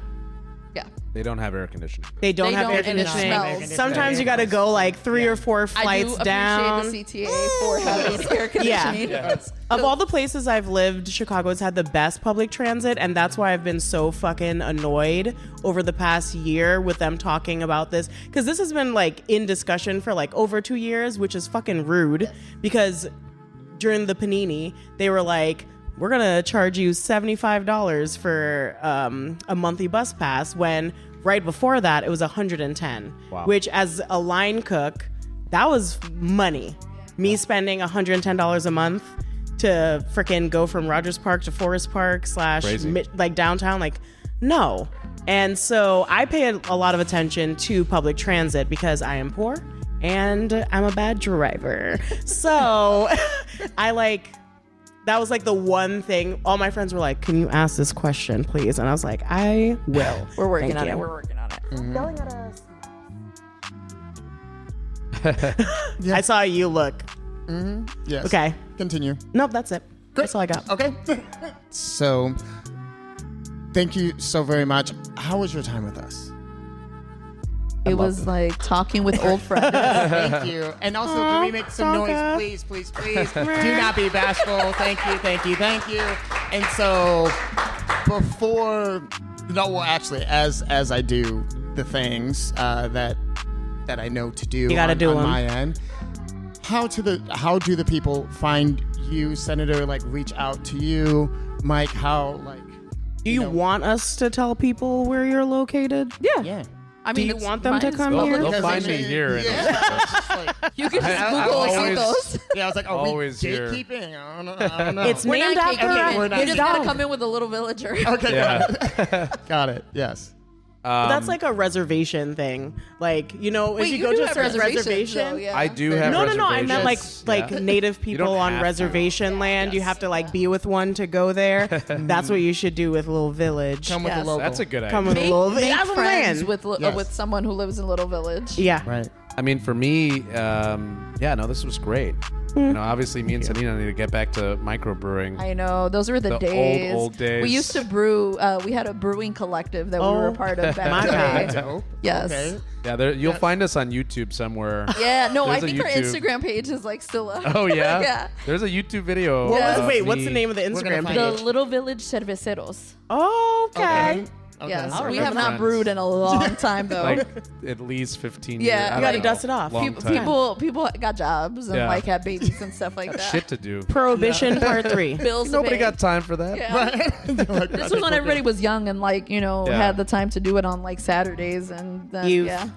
yeah. They don't have air conditioning. They don't They have don't, air and it conditioning. smells. Sometimes you got to go like 3 or 4 I flights do down. appreciate the CTA for having air conditioning. Of all the places I've lived, Chicago's had the best public transit, and that's why I've been so fucking annoyed over the past year with them talking about this, because this has been like in discussion for like over 2 years, which is fucking rude. Because during the panini, they were like, we're going to charge you $75 for a monthly bus pass, when right before that it was $110. Wow. Which, as a line cook, that was money. Me spending $110 a month to freaking go from Rogers Park to Forest Park / like downtown, like, no. And so I pay a lot of attention to public transit because I am poor and I'm a bad driver. So that was like the one thing. All my friends were like, can you ask this question, please? And I was like, I will. We're working Thank on you. it. We're working on it. Yelling at us. I saw you look. Yes. Okay. Continue. Nope, that's it. That's all I got. Okay. So, thank you so very much. How was your time with us? It was like talking with old friends. Thank you. And also, can we make some Tonka. noise, please? Do not be bashful. Thank you. And so, actually, as I do the things that I know to do, You gotta do on them. my end. How do the people find you, Senator? Like, reach out to you, Mike? How, like? Do you want us to tell people where you're located? Yeah. I Do you it's want them to mine's come public. here? They'll find me here. And You can just I Google always- Ositos. Yeah, I was like, are Always we here. gatekeeping? I don't know. It's We're named not after gatekeeping. we're not You just gotta dog. come in with a little villager. Okay, Yeah. got it. Yes. That's like a reservation thing. Like, if Wait, you you go do to a have certain reservations, reservation. though, yeah. I do have No, I meant reservations. like Yeah. native You people don't on have to. reservation land. You have to like be with one to go there. That's what you should do with a little village. Come with Yes. the local. That's a good idea. Come with a Make, little make that's what I'm friends saying. with Yes. with someone who lives in Little Village. Yeah. Right. I mean, for me, this was great. Obviously, me and Selena need to get back to microbrewing. I know. Those were the The days. old days. We used to brew. We had a brewing collective that we were a part of back my in the God. day. Dope. Yes. Okay. Yeah, you'll find us on YouTube somewhere. Yeah, no, I There's a think our YouTube. Instagram page is like still up. Oh yeah. Yeah. There's a YouTube video. Yes. of What's me- the name of the gonna Instagram find The page? Little Village Cerveceros. Okay. Okay. Yes, I'll we have remember. not brewed in a long time though. Like at least 15 Yeah, years. you I gotta don't know. dust it off. Long time. people got jobs and Yeah. like had babies and stuff like that. Shit to do. Prohibition Part 3. Bills to Nobody pay. got time for that. Yeah. This was when everybody was young and like Yeah. had the time to do it on like Saturdays and then Youth. yeah.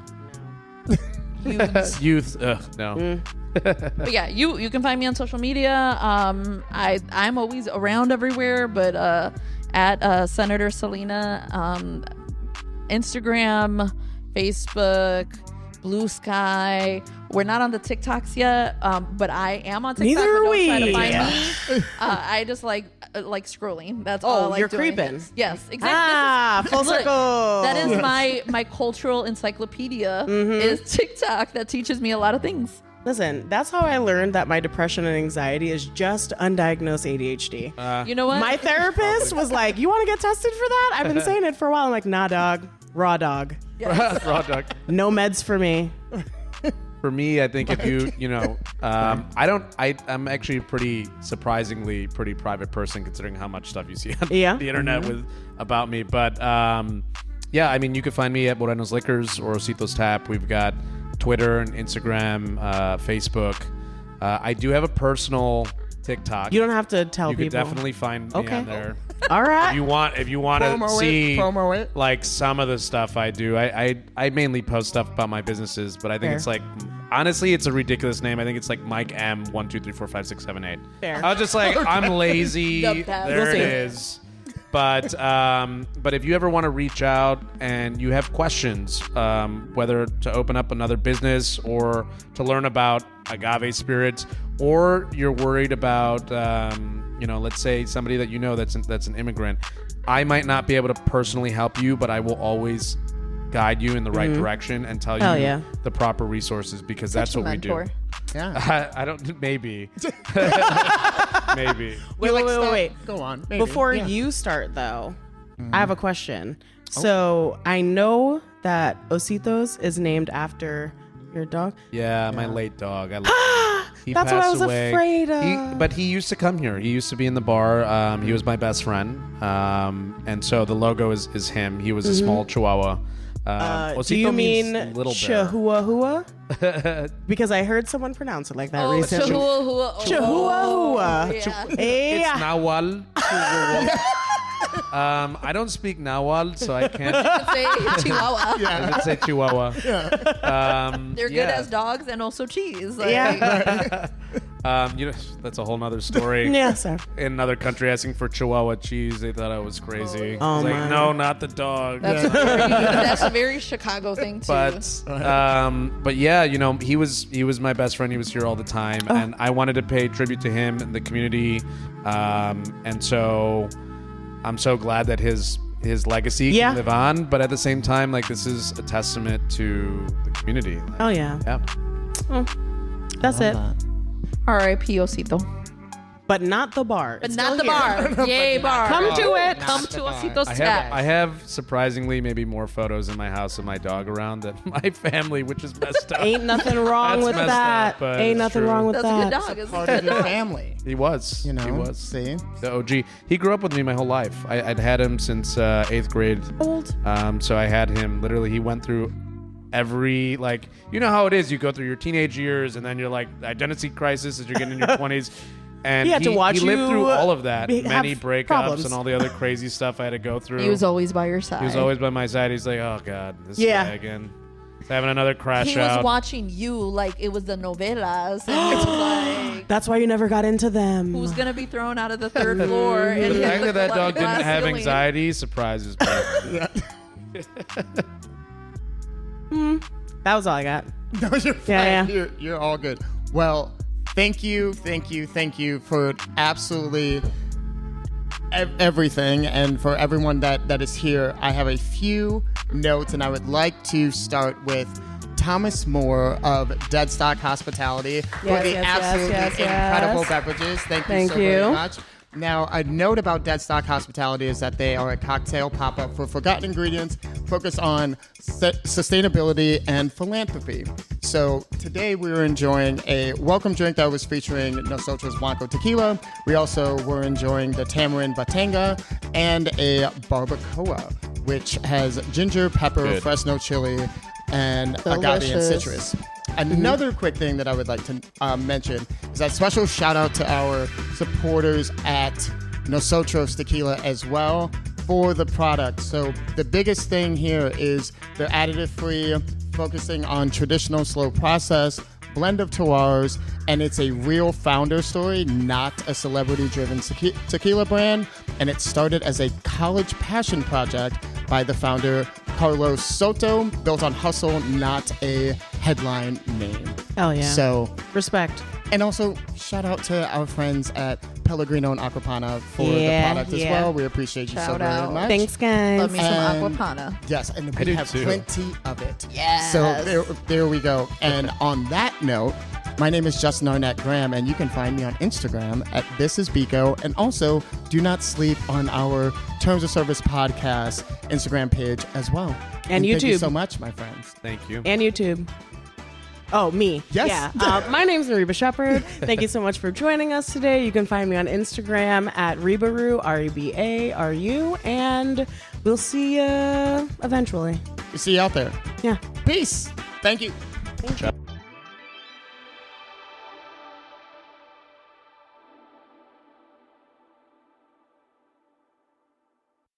Youths. Youth. No. But yeah, you can find me on social media. I'm always around everywhere, but at Senator Selena, Instagram, Facebook, Blue Sky. We're not on the TikToks yet, but I am on TikTok. Neither but are don't try to we. find me. I just like scrolling. That's all I like you're doing. creeping. Yes, exactly. Full Look, circle. That is my cultural encyclopedia. Is TikTok that teaches me a lot of things. Listen, that's how I learned that my depression and anxiety is just undiagnosed ADHD. You know what? My therapist was like, you want to get tested for that? I've been saying it for a while. I'm like, nah, dog. Raw dog. Raw dog. No meds for me. For me, I think if I'm actually pretty surprisingly pretty private person considering how much stuff you see on Yeah. the internet with about me. But yeah, I mean, you can find me at Moreno's Liquors or Osito's Tap. We've got Twitter and Instagram, Facebook. I do have a personal TikTok. You don't have to tell You could people. definitely find me Okay. on there. All right. If you want to Promo see it. like some of the stuff I do, I mainly post stuff about my businesses, but I think Fair. it's like honestly, it's a ridiculous name. I think it's like Mike M 1 2 3 4 5 6 7 8. Fair. I was just like, I'm lazy. Dump that. There We'll it see. is. But if you ever want to reach out and you have questions, whether to open up another business or to learn about agave spirits, or you're worried about, let's say somebody that you know that's an immigrant, I might not be able to personally help you, but I will always guide you in the right direction and tell Hell you yeah. the proper resources because that's Such a what we do. mentor. Yeah. I don't. Maybe. Maybe. Wait. Go on. Maybe. Before Yeah. you start, though, I have a question. So I know that Ositos is named after your dog. Yeah, my late dog. I love him. He That's what I passed was away. afraid of. But he used to come here. He used to be in the bar. He was my best friend. And so the logo is him. He was a small Chihuahua. Osito Do you mean means little bear. Chihuahua? Because I heard someone pronounce it like that recently. Chihuahua. Chihuahua. Yeah. Hey. It's Nahual. I don't speak Nahual, so I can't. Say Chihuahua. I would say Chihuahua. They're good as dogs and also cheese. Like, Yeah. That's a whole nother story. Yeah, sir. In another country, asking for Chihuahua cheese, they thought I was crazy. Oh, I was my. like, no, not the dog. That's a very Chicago thing too. But yeah, he was my best friend. He was here all the time, and I wanted to pay tribute to him and the community, and so I'm so glad that his legacy can live on. But at the same time, like, this is a testament to the community. Oh, yeah. Yeah. That's it. R.I.P. Osito. But not the bar. But It's not still the here. bar. Yay, bar. Come to it. Come to Osito's I tap. have surprisingly maybe more photos in my house of my dog around than my family, which is messed up. Ain't nothing wrong That's with messed that. up, but Ain't it's nothing true. wrong with That's a good that. dog. It's a Part good of your dog. family. He was. You know, He was. See? The OG. He grew up with me my whole life. I'd had him since 8th grade. Old. So I had him literally. He went through every, like, you know how it is. You go through your teenage years, and then you're like identity crisis as you're getting in your 20s. And He had to watch he lived you, through all of that, have many breakups problems. and all the other crazy stuff I had to go through. He was always by your side. He was always by my side. He's like, oh God, this Yeah. guy again. He's having another crash He was out. watching you like it was the novelas. And he was like, That's why you never got into them. who's going to be thrown out of the third floor? And the hit fact that that dog didn't glass have ceiling. anxiety surprises me. That was all I got. No, you're fine. Yeah. You're all good. Well, thank you for absolutely everything, and for everyone that is here. I have a few notes, and I would like to start with Thomas Moore of Deadstock Hospitality for the absolutely incredible beverages. Thank you so very much. Now, a note about Deadstock Hospitality is that they are a cocktail pop-up for forgotten ingredients focused on sustainability and philanthropy. So today we were enjoying a welcome drink that was featuring Nosotros Blanco Tequila. We also were enjoying the Tamarind Batanga and a Barbacoa, which has ginger, pepper, Good. Fresno chili, and agave and Delicious. citrus. Another quick thing that I would like to mention is that special shout out to our supporters at Nosotros Tequila as well for the product. So the biggest thing here is they're additive free, focusing on traditional slow process, blend of terroirs, and it's a real founder story, not a celebrity driven tequila brand. And it started as a college passion project by the founder Carlos Soto, built on hustle, not a headline name. Oh, yeah. So, Respect. and also shout out to our friends at Pellegrino and Aquapana for the product as well. We appreciate you so Shout very out. much. Thanks, guys. Love me And- some Aquapana. Yes, and I we do have too. plenty of it. Yes. So there we go. And on that note, my name is Justin Arnett Graham, and you can find me on Instagram at thisisbiko. And also, do not sleep on our Terms of Service podcast Instagram page as well. And Thank you YouTube. so much, my friends. Thank you. And YouTube. Oh, me. Yes. Yeah. My name's Reba Shepherd. Thank you so much for joining us today. You can find me on Instagram at Rebaru, Rebaru, and we'll see you eventually. See you out there. Yeah. Peace. Thank you. Thank you.